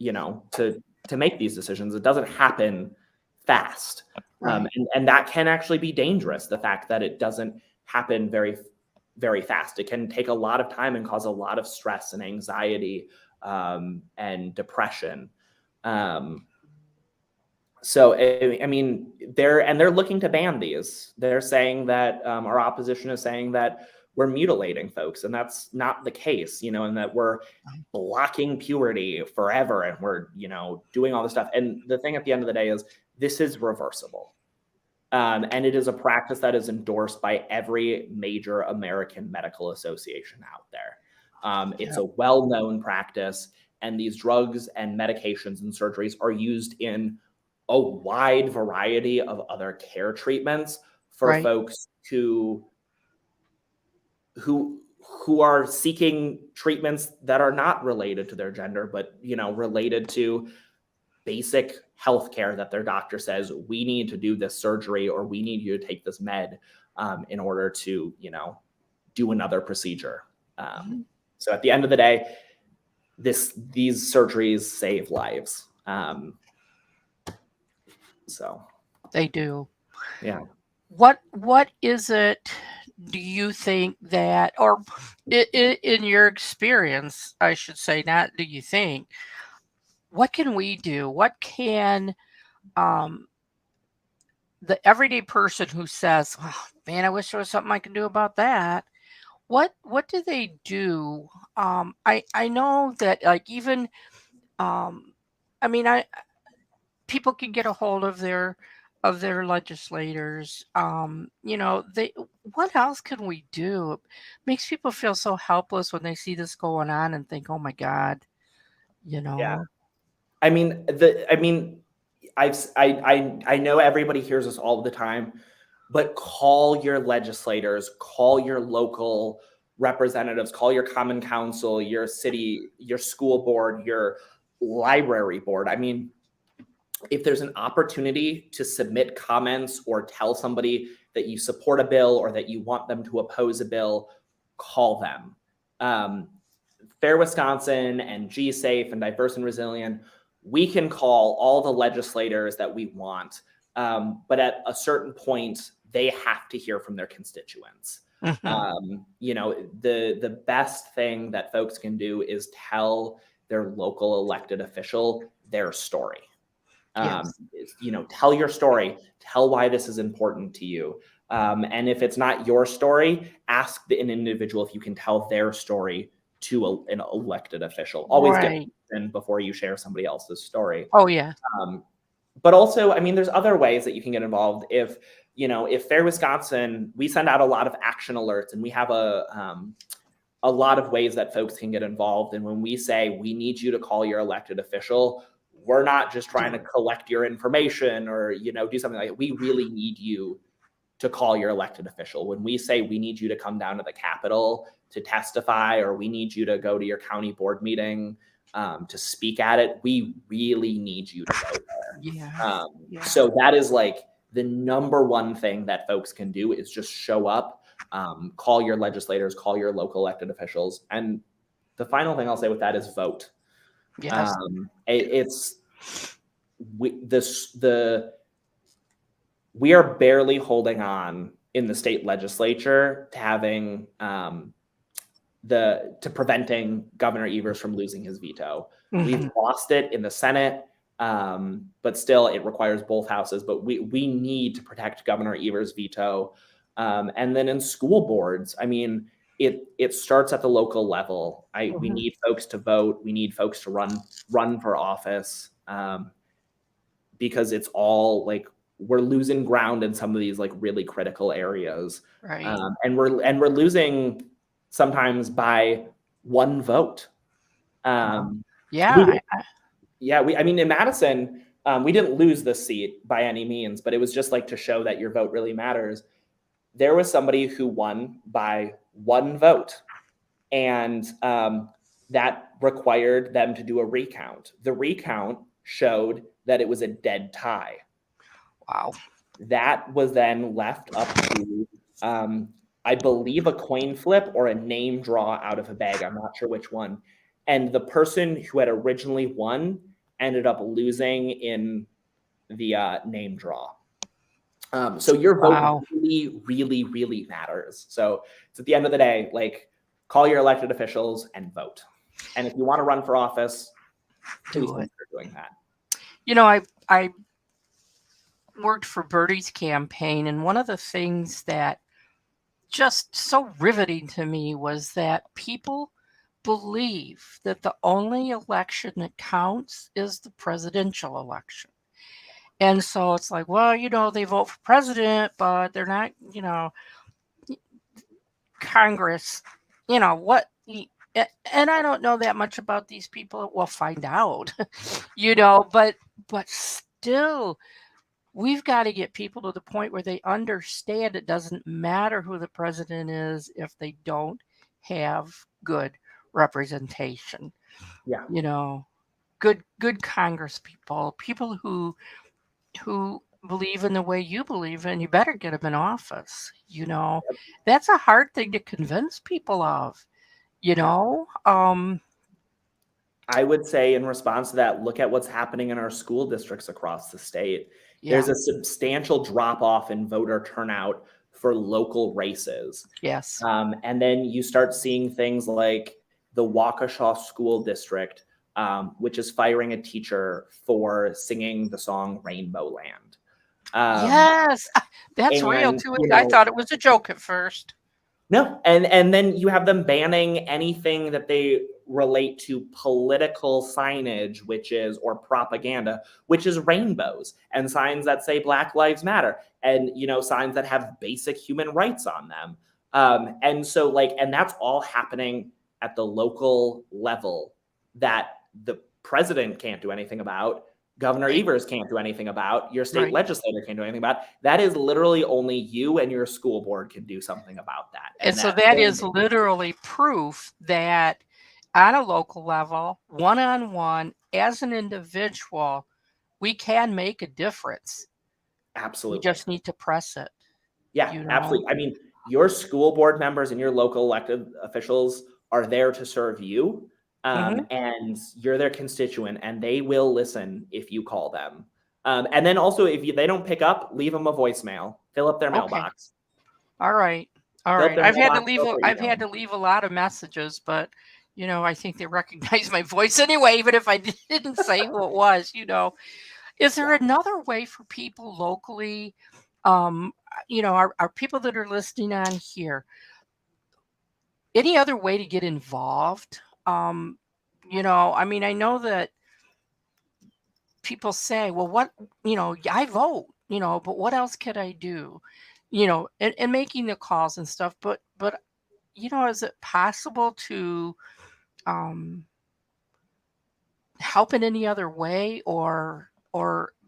[SPEAKER 3] to make these decisions. It doesn't happen fast. And that can actually be dangerous. The fact that it doesn't happen very, very fast. It can take a lot of time and cause a lot of stress and anxiety and depression. So, I mean, they're looking to ban these. They're saying that our opposition is saying that we're mutilating folks, and that's not the case, and that we're blocking puberty forever and we're, doing all this stuff. And the thing at the end of the day is this is reversible. And it is a practice that is endorsed by every major American medical association out there. It's a well-known practice, and these drugs and medications and surgeries are used in a wide variety of other care treatments for folks who are seeking treatments that are not related to their gender, but related to basic health care that their doctor says, we need to do this surgery or we need you to take this med in order to do another procedure. So at the end of the day, these surgeries save lives. So
[SPEAKER 1] they do.
[SPEAKER 3] Yeah.
[SPEAKER 1] What is it, do you think that, or in your experience, I should say, not do you think, what can we do? What can the everyday person who says, oh, man, I wish there was something I can do about that. What do they do? I know that even people can get a hold of their legislators. What else can we do? It makes people feel so helpless when they see this going on and think, oh my God,
[SPEAKER 3] Yeah. I know everybody hears us all the time, but call your legislators, call your local representatives, call your common council, your city, your school board, your library board. I mean, if there's an opportunity to submit comments or tell somebody that you support a bill or that you want them to oppose a bill, call them. Fair Wisconsin and G-Safe and Diverse and Resilient, we can call all the legislators that we want, but at a certain point, they have to hear from their constituents. The best thing that folks can do is tell their local elected official their story.
[SPEAKER 1] Yes.
[SPEAKER 3] Tell your story, tell why this is important to you. And if it's not your story, ask an individual if you can tell their story to an elected official. Always get in before you share somebody else's story.
[SPEAKER 1] Oh, yeah.
[SPEAKER 3] But also, I mean, there's other ways that you can get involved. If Fair Wisconsin, we send out a lot of action alerts, and we have a lot of ways that folks can get involved. And when we say we need you to call your elected official, we're not just trying to collect your information or, do something like that. We really need you to call your elected official. When we say we need you to come down to the Capitol to testify, or we need you to go to your county board meeting to speak at it, we really need you to go there.
[SPEAKER 1] Yeah.
[SPEAKER 3] So that is like the number one thing that folks can do is just show up, call your legislators, call your local elected officials. And the final thing I'll say with that is vote.
[SPEAKER 1] Yes.
[SPEAKER 3] We are barely holding on in the state legislature to having to preventing Governor Evers from losing his veto.
[SPEAKER 1] Mm-hmm.
[SPEAKER 3] We've lost it in the Senate, but still it requires both houses. But we need to protect Governor Evers' veto. And then in school boards, I mean, it starts at the local level. We need folks to vote. We need folks to run for office, because it's all like we're losing ground in some of these like really critical areas,
[SPEAKER 1] right?
[SPEAKER 3] And we're losing sometimes by one vote. I mean, in Madison, we didn't lose the seat by any means, but it was just like to show that your vote really matters. There was somebody who won by one vote, and that required them to do a recount. The recount showed that it was a dead tie.
[SPEAKER 1] Wow.
[SPEAKER 3] That was then left up to, I believe, a coin flip or a name draw out of a bag. I'm not sure which one. And the person who had originally won ended up losing in the name draw. So your vote really, really, really matters. So it's at the end of the day, like, call your elected officials and vote. And if you want to run for office, please consider doing that.
[SPEAKER 1] I worked for Bertie's campaign, and one of the things that just so riveting to me was that people believe that the only election that counts is the presidential election. And so it's like, well, they vote for president, but they're not, Congress, what, and I don't know that much about these people. We'll find out, but still, we've got to get people to the point where they understand it doesn't matter who the president is if they don't have good representation.
[SPEAKER 3] Yeah.
[SPEAKER 1] Good Congress people who believe in the way you believe in. You better get them in office. That's a hard thing to convince people of.
[SPEAKER 3] I would say in response to that, look at what's happening in our school districts across the state. Yeah. There's a substantial drop off in voter turnout for local races.
[SPEAKER 1] Yes.
[SPEAKER 3] And then you start seeing things like the Waukesha School District, which is firing a teacher for singing the song Rainbow Land.
[SPEAKER 1] Yes, that's real too. I thought it was a joke at first.
[SPEAKER 3] No, and then you have them banning anything that they relate to political signage, or propaganda, which is rainbows, and signs that say Black Lives Matter, and signs that have basic human rights on them. And so and that's all happening at the local level that the president can't do anything about. Governor Evers can't do anything about. Your state legislator can't do anything about. That is literally only you and your school board can do something about that.
[SPEAKER 1] And so that is literally proof that on a local level, one-on-one, as an individual, we can make a difference.
[SPEAKER 3] Absolutely.
[SPEAKER 1] We just need to press it.
[SPEAKER 3] Yeah, absolutely. I mean, your school board members and your local elected officials are there to serve you. And you're their constituent, and they will listen if you call them. And then also, if they don't pick up, leave them a voicemail. Fill up their mailbox.
[SPEAKER 1] All right. I've had to leave a lot of messages, but I think they recognize my voice anyway, even if I didn't say who it was. Is there another way for people locally, um, our people that are listening on here, any other way to get involved? I mean, I know that people say, well, I vote, but what else could I do? And making the calls and stuff. But, is it possible to um, help in any other way or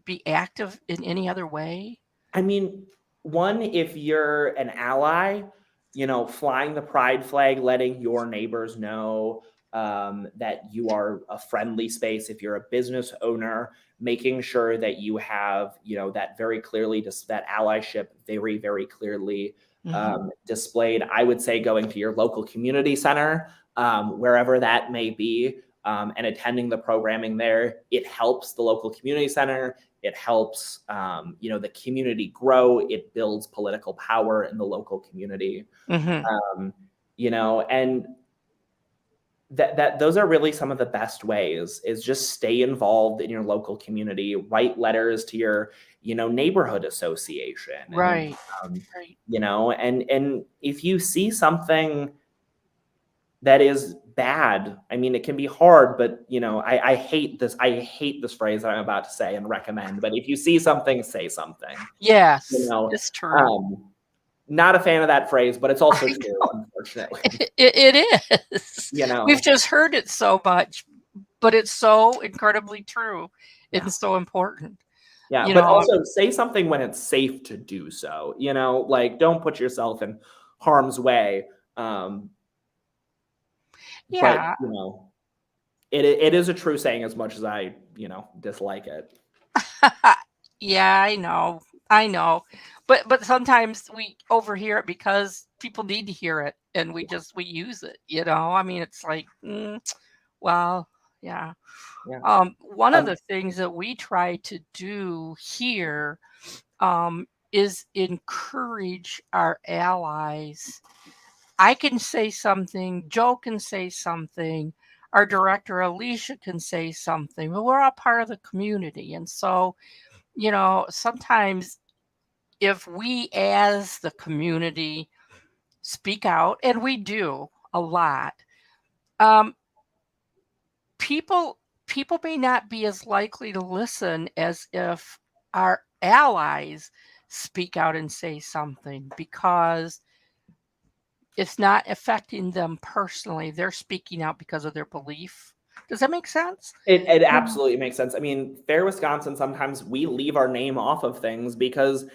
[SPEAKER 1] be active in any other way?
[SPEAKER 3] I mean, one, if you're an ally, flying the pride flag, letting your neighbors know that you are a friendly space. If you're a business owner, making sure that you have, that very clearly, just that allyship very, very clearly displayed. I would say going to your local community center, wherever that may be, and attending the programming there. It helps the local community center. It helps, the community grow. It builds political power in the local community.
[SPEAKER 1] Mm-hmm.
[SPEAKER 3] And that those are really some of the best ways, is just stay involved in your local community, write letters to your, neighborhood association.
[SPEAKER 1] Right.
[SPEAKER 3] Right. And if you see something that is bad, I mean, it can be hard, but I hate this phrase that I'm about to say and recommend, but if you see something, say something.
[SPEAKER 1] Yes, it's true.
[SPEAKER 3] Not a fan of that phrase, but it's also true, unfortunately.
[SPEAKER 1] It is. We've just heard it so much, but it's so incredibly true. It's so important.
[SPEAKER 3] Yeah, but also say something when it's safe to do so. Like, don't put yourself in harm's way.
[SPEAKER 1] Yeah.
[SPEAKER 3] But, it is a true saying, as much as I, dislike it.
[SPEAKER 1] Yeah, I know. But sometimes we overhear it because people need to hear it, and we use it, I mean, it's like, well, yeah. One of the things that we try to do here is encourage our allies. I can say something, Joe can say something, our director Alicia can say something, but we're all part of the community. And so, sometimes if we as the community speak out, and we do a lot, people may not be as likely to listen as if our allies speak out and say something, because it's not affecting them personally. They're speaking out because of their belief. Does that make sense?
[SPEAKER 3] It absolutely makes sense. I mean, Fair Wisconsin, sometimes we leave our name off of things because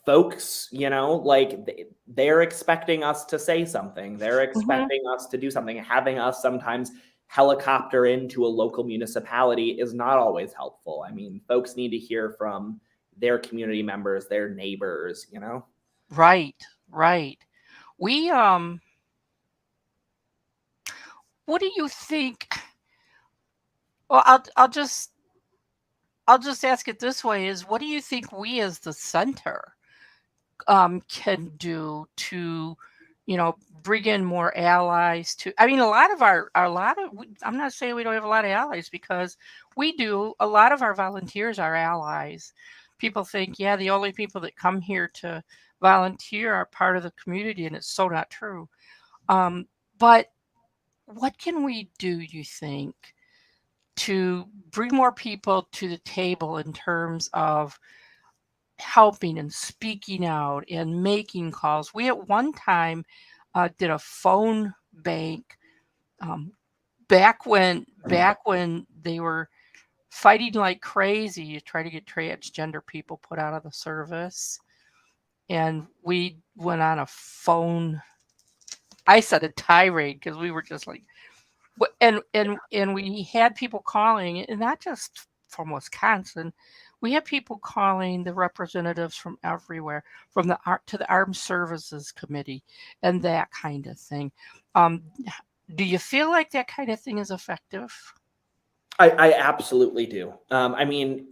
[SPEAKER 3] folks, they're expecting us to say something. They're expecting us to do something. Having us sometimes helicopter into a local municipality is not always helpful. I mean, folks need to hear from their community members, their neighbors,
[SPEAKER 1] Right. We what do you think? Well, I'll just ask it this way: is what do you think we as the center can do to, bring in more allies? I mean, I'm not saying we don't have a lot of allies, because we do. A lot of our volunteers are allies. People think, yeah, the only people that come here to volunteer are part of the community, and it's so not true. But what can we do, you think, to bring more people to the table in terms of helping and speaking out and making calls? We at one time did a phone bank back when they were fighting like crazy to try to get transgender people put out of the service, and we went on a phone. I said a tirade, because we were just like, and we had people calling, and not just from Wisconsin. We had people calling the representatives from everywhere, from to the Armed Services Committee, and that kind of thing. Do you feel like that kind of thing is effective?
[SPEAKER 3] I absolutely do. I mean,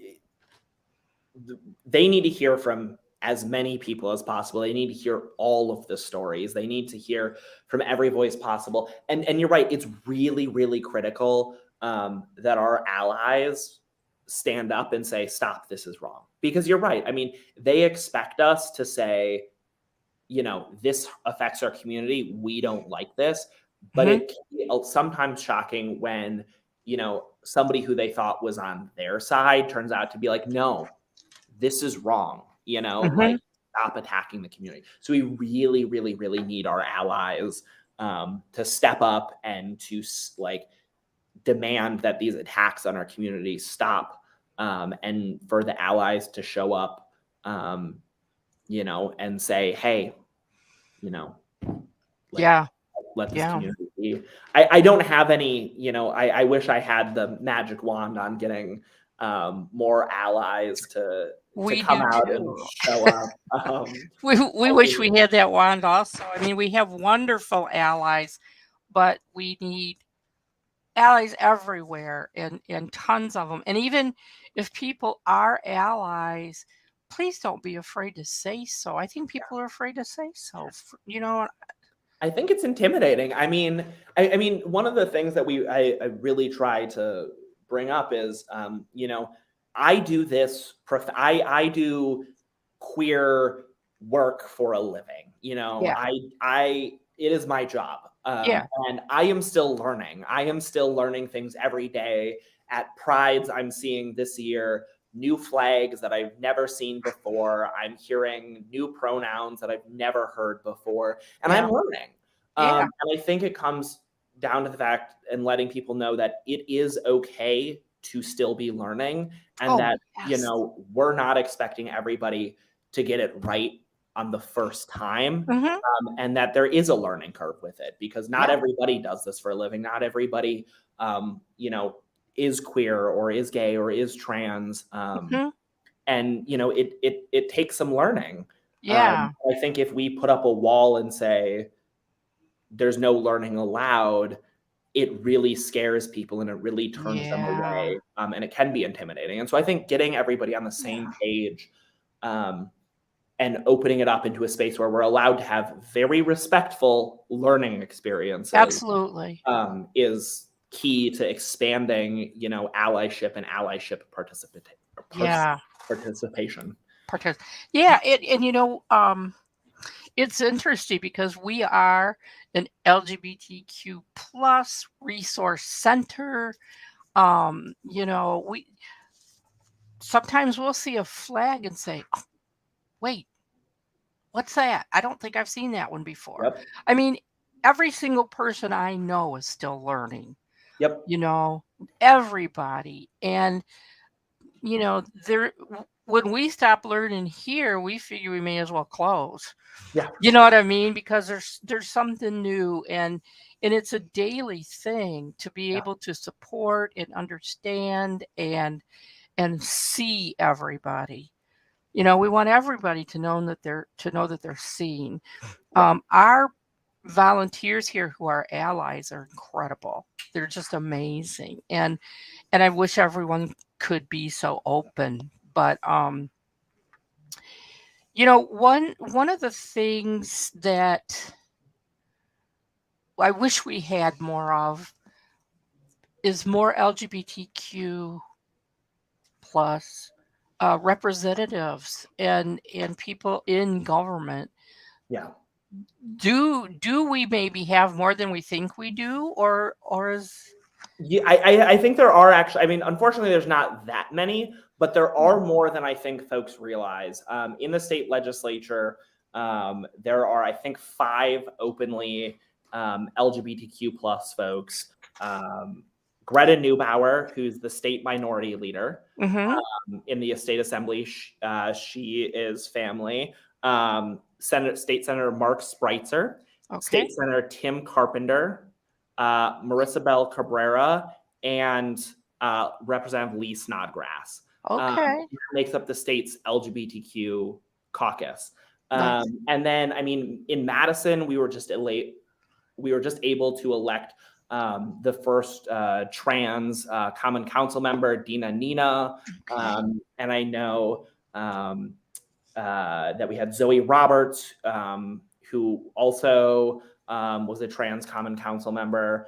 [SPEAKER 3] they need to hear from as many people as possible. They need to hear all of the stories. They need to hear from every voice possible. And you're right, it's really, really critical that our allies stand up and say, stop, this is wrong. Because you're right. I mean, they expect us to say, this affects our community. We don't like this. But
[SPEAKER 1] Mhm.
[SPEAKER 3] it can be sometimes shocking when, somebody who they thought was on their side turns out to be like, no, this is wrong, like
[SPEAKER 1] Mhm.
[SPEAKER 3] stop attacking the community. So we really, really, really need our allies to step up and to like demand that these attacks on our community stop, and for the allies to show up, and say, hey, like,
[SPEAKER 1] Yeah.
[SPEAKER 3] let this
[SPEAKER 1] Yeah.
[SPEAKER 3] community be. I don't have any, I wish I had the magic wand on getting more allies to
[SPEAKER 1] We
[SPEAKER 3] come
[SPEAKER 1] do
[SPEAKER 3] out and
[SPEAKER 1] too.
[SPEAKER 3] show up.
[SPEAKER 1] We wish we had that wand also. I mean, we have wonderful allies, but we need allies everywhere and tons of them. And even if people are allies, please don't be afraid to say so. I think people are afraid to say so.
[SPEAKER 3] I think it's intimidating. I mean, one of the things that I really try to bring up is, I do this. I do queer work for a living.
[SPEAKER 1] Yeah.
[SPEAKER 3] It is my job,
[SPEAKER 1] Yeah.
[SPEAKER 3] and I am still learning. I am still learning things every day. At Prides, I'm seeing this year new flags that I've never seen before. I'm hearing new pronouns that I've never heard before, and
[SPEAKER 1] Yeah.
[SPEAKER 3] I'm learning.
[SPEAKER 1] Yeah.
[SPEAKER 3] And I think it comes down to the fact and letting people know that it is okay to still be learning, and
[SPEAKER 1] Oh,
[SPEAKER 3] that
[SPEAKER 1] yes.
[SPEAKER 3] we're not expecting everybody to get it right on the first time,
[SPEAKER 1] Mhm.
[SPEAKER 3] and that there is a learning curve with it, because not
[SPEAKER 1] Yeah.
[SPEAKER 3] everybody does this for a living. Not everybody, is queer or is gay or is trans,
[SPEAKER 1] Mhm.
[SPEAKER 3] and it takes some learning.
[SPEAKER 1] Yeah.
[SPEAKER 3] I think if we put up a wall and say there's no learning allowed, it really scares people and it really turns them
[SPEAKER 1] Yeah.
[SPEAKER 3] away, and it can be intimidating. And so I think getting everybody on the same
[SPEAKER 1] Yeah.
[SPEAKER 3] page, and opening it up into a space where we're allowed to have very respectful learning experiences,
[SPEAKER 1] Absolutely.
[SPEAKER 3] is key to expanding, allyship and allyship
[SPEAKER 1] Yeah.
[SPEAKER 3] participation.
[SPEAKER 1] Yeah, it's interesting because we are an LGBTQ plus resource center. We sometimes we'll see a flag and say, "Oh, wait, what's that? I don't think I've seen that one before."
[SPEAKER 3] Yep.
[SPEAKER 1] I mean, every single person I know is still learning.
[SPEAKER 3] Yep.
[SPEAKER 1] Everybody. And there when we stop learning here, we figure we may as well close.
[SPEAKER 3] Yeah.
[SPEAKER 1] You know what I mean? Because there's something new, and it's a daily thing to be
[SPEAKER 3] Yeah.
[SPEAKER 1] able to support and understand and see everybody. We want everybody to know that they're seen.
[SPEAKER 3] Yeah.
[SPEAKER 1] Our volunteers here who are allies are incredible. They're just amazing. And I wish everyone could be so open. But one of the things that I wish we had more of is more LGBTQ plus representatives and people in government.
[SPEAKER 3] Yeah.
[SPEAKER 1] Do we maybe have more than we think we do, or is
[SPEAKER 3] Yeah, I think there are actually. I mean, unfortunately, there's not that many, but there are more than I think folks realize. In the state legislature, there are, I think, 5 openly LGBTQ plus folks. Greta Neubauer, who's the state minority leader
[SPEAKER 1] Mhm.
[SPEAKER 3] in the state assembly, she is family. State Senator Mark Spreitzer,
[SPEAKER 1] Okay.
[SPEAKER 3] State Senator Tim Carpenter, Marissa Bell Cabrera, and Representative Lee Snodgrass.
[SPEAKER 1] Okay.
[SPEAKER 3] Makes up the state's LGBTQ caucus.
[SPEAKER 1] Nice.
[SPEAKER 3] And then, I mean, in Madison, we were just able to elect the first trans common council member, Dina Nina.
[SPEAKER 1] Okay.
[SPEAKER 3] And I know that we had Zoe Roberts, who also was a trans Common Council member.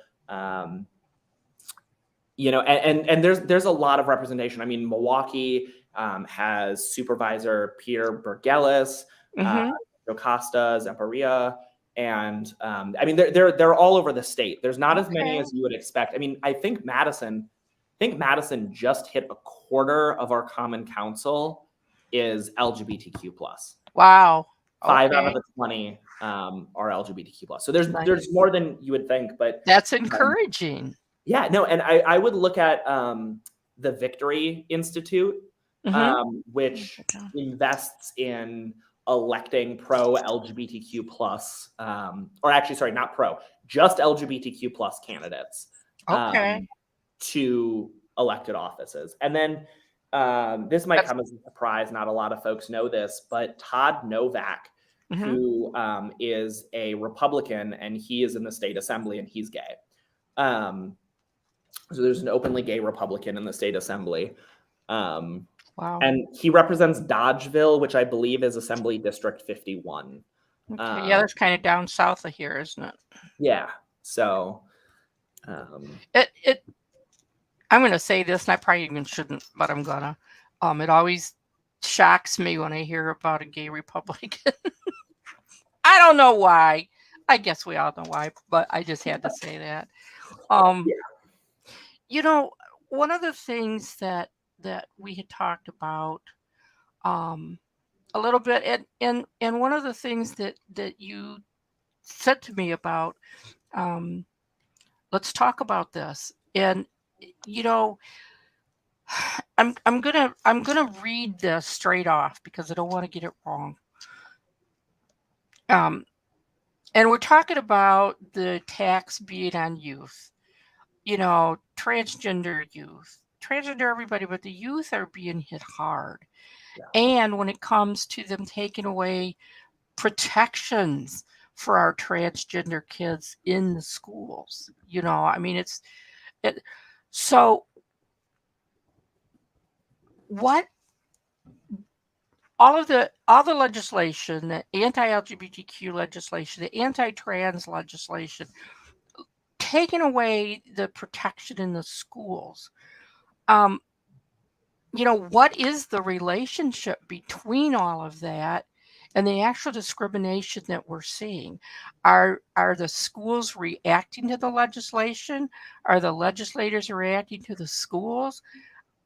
[SPEAKER 3] You know, and there's a lot of representation. I mean, Milwaukee has Supervisor Peter Burgelis,
[SPEAKER 1] Mm-hmm.
[SPEAKER 3] Jocasta Zamperia, and I mean they're all over the state. There's not as many
[SPEAKER 1] Okay.
[SPEAKER 3] as you would expect. I mean, I think Madison just hit a quarter of our Common Council is LGBTQ plus.
[SPEAKER 1] Wow.
[SPEAKER 3] 5 out of
[SPEAKER 1] Okay.
[SPEAKER 3] the 20 are LGBTQ plus. So there's
[SPEAKER 1] Nice.
[SPEAKER 3] more than you would think, but
[SPEAKER 1] That's encouraging.
[SPEAKER 3] yeah, no, and I would look at the Victory Institute,
[SPEAKER 1] Mm-hmm.
[SPEAKER 3] which invests in electing pro LGBTQ plus, or actually, sorry, not pro, just LGBTQ plus candidates
[SPEAKER 1] Okay.
[SPEAKER 3] to elected offices. And then this might come as a surprise. Not a lot of folks know this, but Todd Novak,
[SPEAKER 1] Mm-hmm.
[SPEAKER 3] who is a Republican, and he is in the state assembly, and he's gay. So there's an openly gay Republican in the state assembly.
[SPEAKER 1] Wow.
[SPEAKER 3] And he represents Dodgeville, which I believe is Assembly District 51.
[SPEAKER 1] Okay. Yeah, that's kind of down south of here, isn't it?
[SPEAKER 3] Yeah. So
[SPEAKER 1] I'm going to say this, and I probably even shouldn't, but I'm gonna. It always shocks me when I hear about a gay Republican. I don't know why. I guess we all know why, but I just had to say that. You know, one of the things that we had talked about a little bit, and one of the things that you said to me about, let's talk about this. And you know, I'm gonna read this straight off because I don't want to get it wrong. And we're talking about the tax being on youth. You know, transgender everybody, but the youth are being hit hard.
[SPEAKER 3] Yeah.
[SPEAKER 1] And when it comes to them taking away protections for our transgender kids in the schools, you know, I mean, so what all the legislation, the anti-LGBTQ legislation, the anti-trans legislation, taking away the protection in the schools. You know, what is the relationship between all of that and the actual discrimination that we're seeing? Are the schools reacting to the legislation? Are the legislators reacting to the schools?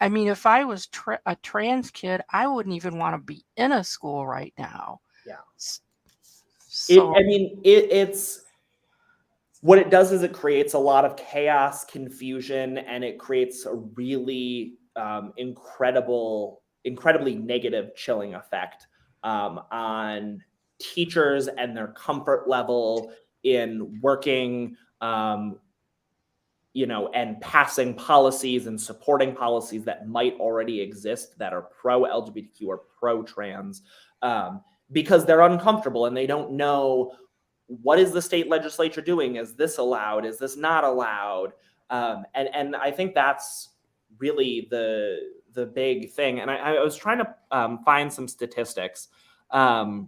[SPEAKER 1] I mean, if I was a trans kid, I wouldn't even want to be in a school right now.
[SPEAKER 3] Yeah.
[SPEAKER 1] So,
[SPEAKER 3] it's what it does is it creates a lot of chaos, confusion, and it creates a really incredibly negative chilling effect on teachers and their comfort level in working, you know, and passing policies and supporting policies that might already exist that are pro-LGBTQ or pro-trans, because they're uncomfortable and they don't know, what is the state legislature doing? Is this allowed? Is this not allowed? And I think that's really the big thing. And I was trying to find some statistics. Because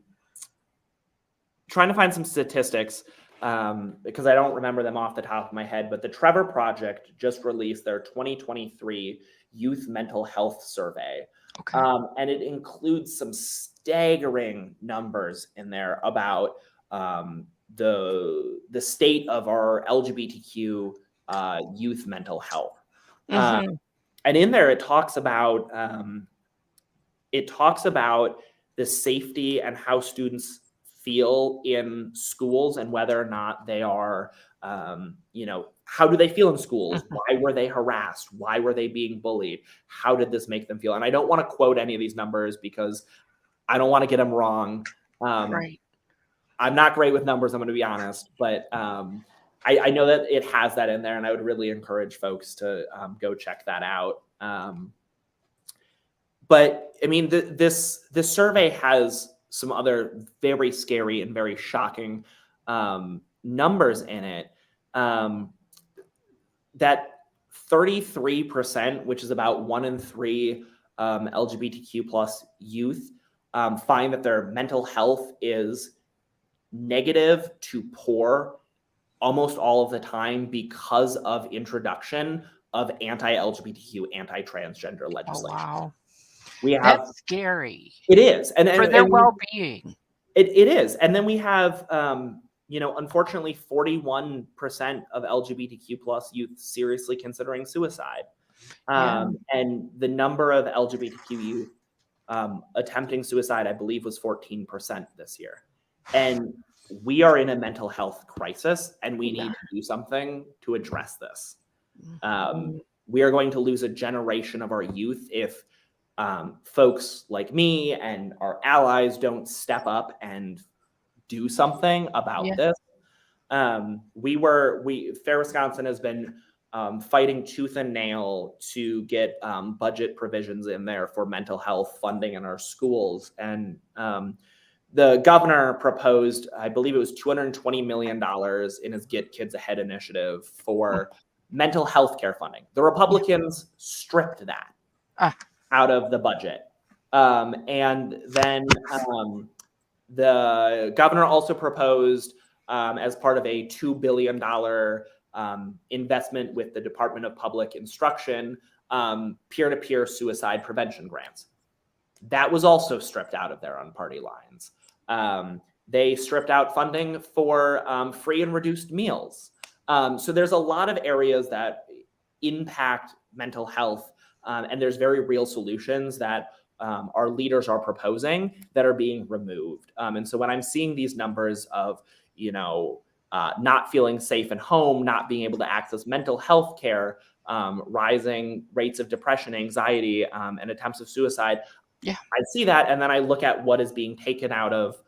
[SPEAKER 3] I don't remember them off the top of my head, but the Trevor Project just released their 2023 Youth Mental Health Survey.
[SPEAKER 1] okay.
[SPEAKER 3] And it includes some staggering numbers in there about the state of our LGBTQ youth mental health.
[SPEAKER 1] Mm-hmm.
[SPEAKER 3] And in there, it talks about the safety and how students feel in schools and whether or not they are, you know, how do they feel in schools?
[SPEAKER 1] Mm-hmm.
[SPEAKER 3] Why were they harassed? Why were they being bullied? How did this make them feel? And I don't want to quote any of these numbers because I don't want to get them wrong.
[SPEAKER 1] Right.
[SPEAKER 3] I'm not great with numbers, I'm going to be honest, but I know that it has that in there, and I would really encourage folks to go check that out. But I mean, this survey has some other very scary and very shocking numbers in it. That 33%, which is about 1 in 3 LGBTQ plus youth, find that their mental health is negative to poor almost all of the time because of introduction of anti-LGBTQ, anti-transgender
[SPEAKER 1] Oh,
[SPEAKER 3] legislation.
[SPEAKER 1] wow.
[SPEAKER 3] We have
[SPEAKER 1] That's scary
[SPEAKER 3] it is, and
[SPEAKER 1] for their well-being.
[SPEAKER 3] It is, and then we have unfortunately 41% of LGBTQ plus youth seriously considering suicide, and the number of LGBTQ youth attempting suicide, I believe, was 14% this year, and we are in a mental health crisis, and we need to do something to address this. We are going to lose a generation of our youth if folks like me and our allies don't step up and do something about this. Fair Wisconsin has been fighting tooth and nail to get budget provisions in there for mental health funding in our schools. And the governor proposed, I believe it was $220 million in his Get Kids Ahead initiative for mental health care funding. The Republicans stripped that out of the budget. And then the governor also proposed, as part of a $2 billion investment with the Department of Public Instruction, peer-to-peer suicide prevention grants. That was also stripped out of there on party lines. They stripped out funding for free and reduced meals. So there's a lot of areas that impact mental health, and there's very real solutions that our leaders are proposing that are being removed. And so when I'm seeing these numbers of, not feeling safe at home, not being able to access mental health care, rising rates of depression, anxiety, and attempts of suicide, I see that. And then I look at what is being taken out of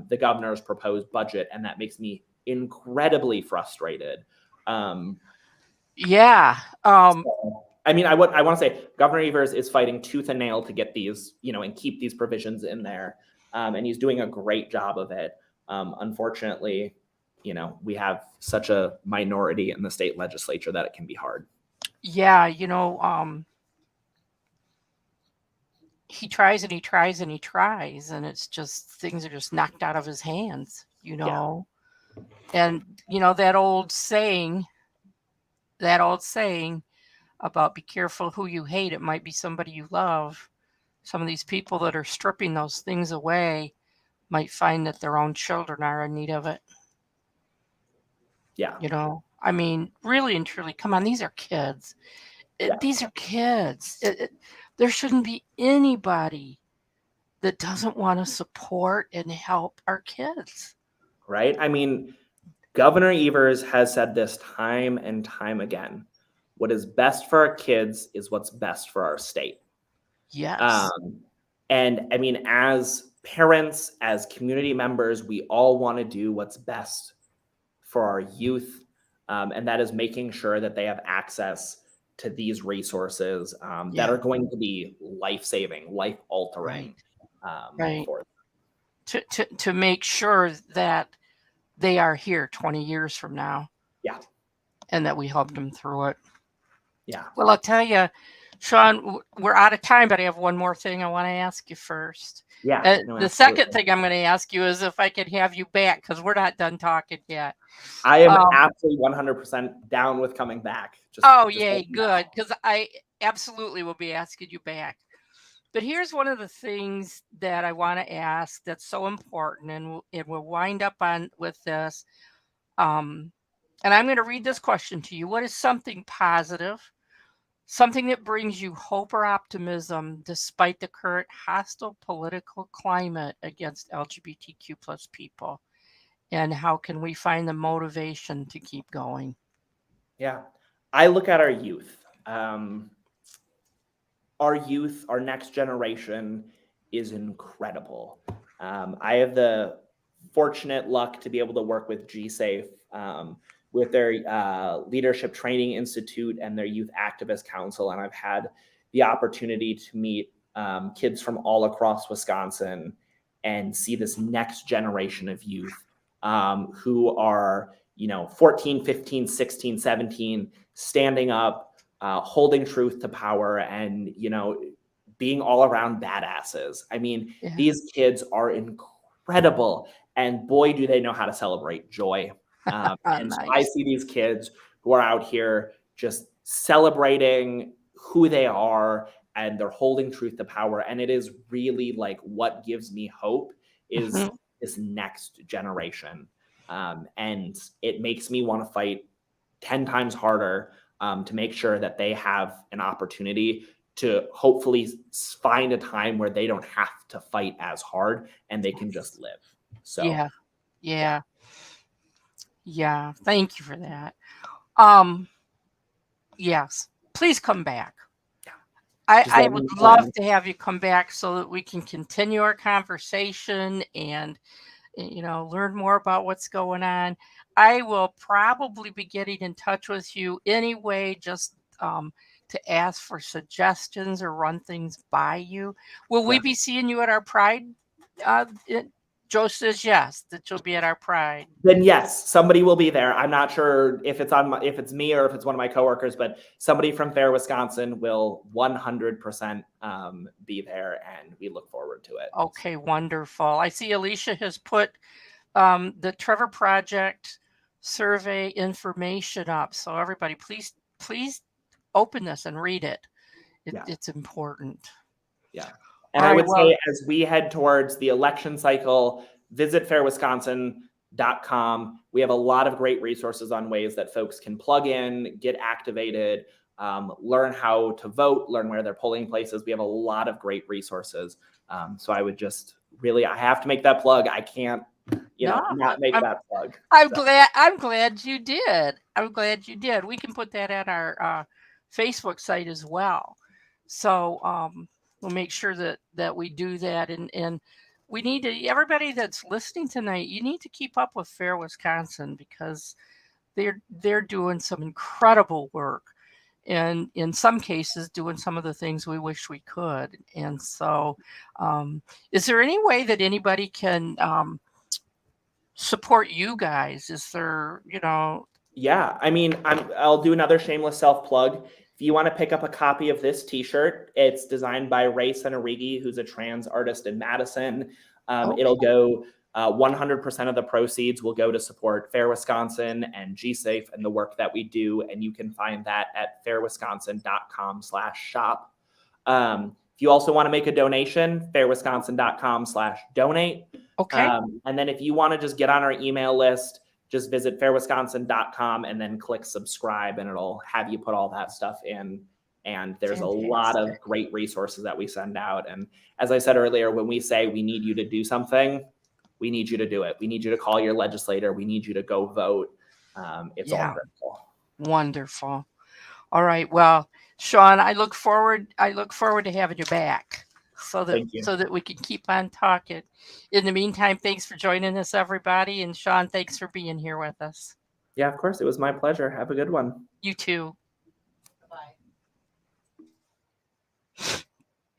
[SPEAKER 3] the governor's proposed budget, and that makes me incredibly frustrated. I mean, I want to say Governor Evers is fighting tooth and nail to get these, and keep these provisions in there. And he's doing a great job of it. Unfortunately, we have such a minority in the state legislature that it can be hard.
[SPEAKER 1] He tries and he tries and he tries, and it's just, things are just knocked out of his hands, And, that old saying about be careful who you hate. It might be somebody you love. Some of these people that are stripping those things away might find that their own children are in need of it. I mean, really and truly, come on, these are kids. These are kids. There shouldn't be anybody that doesn't want to support and help our kids.
[SPEAKER 3] Right? I mean, Governor Evers has said this time and time again. What is best for our kids is what's best for our state.
[SPEAKER 1] Yes.
[SPEAKER 3] And I mean, as parents, as community members, we all want to do what's best for our youth. And that is making sure that they have access to these resources that are going to be life-saving, life-altering for them.
[SPEAKER 1] To make sure that they are here 20 years from now. And that we helped them through it. Well, I'll tell you, Sean, we're out of time, but I have one more thing I want to ask you first. The second thing I'm going to ask you is if I could have you back, because we're not done talking yet.
[SPEAKER 3] I am absolutely 100% down with coming back.
[SPEAKER 1] Yay, good, because I absolutely will be asking you back. But here's one of the things that I want to ask that's so important, and we'll wind up with this. And I'm going to read this question to you. What is something positive, something that brings you hope or optimism despite the current hostile political climate against LGBTQ plus people? And how can we find the motivation to keep going?
[SPEAKER 3] I look at our youth. Our youth, our next generation is incredible. I have the fortunate luck to be able to work with GSAFE, with their Leadership Training Institute and their Youth Activist Council. And I've had the opportunity to meet kids from all across Wisconsin and see this next generation of youth who are, 14, 15, 16, 17, standing up, holding truth to power, and, being all around badasses. I mean,
[SPEAKER 1] Yeah.
[SPEAKER 3] these kids are incredible, and boy, do they know how to celebrate joy. And so I
[SPEAKER 1] Nice.
[SPEAKER 3] see these kids who are out here just celebrating who they are, and they're holding truth to power. And it is really like what gives me hope is
[SPEAKER 1] Mhm.
[SPEAKER 3] this next generation. And it makes me want to fight 10 times harder to make sure that they have an opportunity to hopefully find a time where they don't have to fight as hard and they can just live. So
[SPEAKER 1] Yeah. Thank you for that. Yes, please come back.
[SPEAKER 3] Yeah. Just
[SPEAKER 1] I
[SPEAKER 3] let me
[SPEAKER 1] would
[SPEAKER 3] know.
[SPEAKER 1] love to have you come back so that we can continue our conversation and learn more about what's going on. I will probably be getting in touch with you anyway, just to ask for suggestions or run things by you. Will we
[SPEAKER 3] Yeah.
[SPEAKER 1] be seeing you at our Pride? Joe says yes, that you'll be at our Pride.
[SPEAKER 3] Then yes, somebody will be there. I'm not sure if it's if it's me or if it's one of my coworkers, but somebody from Fair Wisconsin will 100% be there, and we look forward to it.
[SPEAKER 1] Okay, wonderful. I see Alicia has put the Trevor Project survey information up. So everybody, please open this and read it.
[SPEAKER 3] Yeah.
[SPEAKER 1] It's important.
[SPEAKER 3] Yeah. And
[SPEAKER 1] All
[SPEAKER 3] I
[SPEAKER 1] right,
[SPEAKER 3] would
[SPEAKER 1] well,
[SPEAKER 3] say as we head towards the election cycle, visit fairwisconsin.com. We have a lot of great resources on ways that folks can plug in, get activated, learn how to vote, learn where their polling places. We have a lot of great resources. So I would just really, I have to make that plug. I can't, not make that plug.
[SPEAKER 1] I'm glad you did. I'm glad you did. We can put that at our Facebook site as well. So we'll make sure that we do that, and we need to, everybody that's listening tonight, you need to keep up with Fair Wisconsin because they're doing some incredible work, and in some cases doing some of the things we wish we could. And so is there any way that anybody can support you guys? Is there,
[SPEAKER 3] Yeah, I mean, I'll do another shameless self plug. If you want to pick up a copy of this T-shirt, it's designed by Ray Senorigi, who's a trans artist in Madison. It'll go 100% of the proceeds will go to support Fair Wisconsin and G-Safe and the work that we do, and you can find that at fairwisconsin.com/shop. If you also want to make a donation, fairwisconsin.com/donate.
[SPEAKER 1] Okay.
[SPEAKER 3] And then if you want to just get on our email list, just visit fairwisconsin.com and then click subscribe, and it'll have you put all that stuff in. And there's a lot of great resources that we send out. And as I said earlier, when we say we need you to do something, we need you to do it. We need you to call your legislator. We need you to go vote. It's all critical.
[SPEAKER 1] Wonderful. All right. Well, Sean, I look forward to having you back so that we can keep on talking. In the meantime, thanks for joining us, everybody. And Sean, thanks for being here with us.
[SPEAKER 3] Yeah, of course. It was my pleasure. Have a good one.
[SPEAKER 1] You too.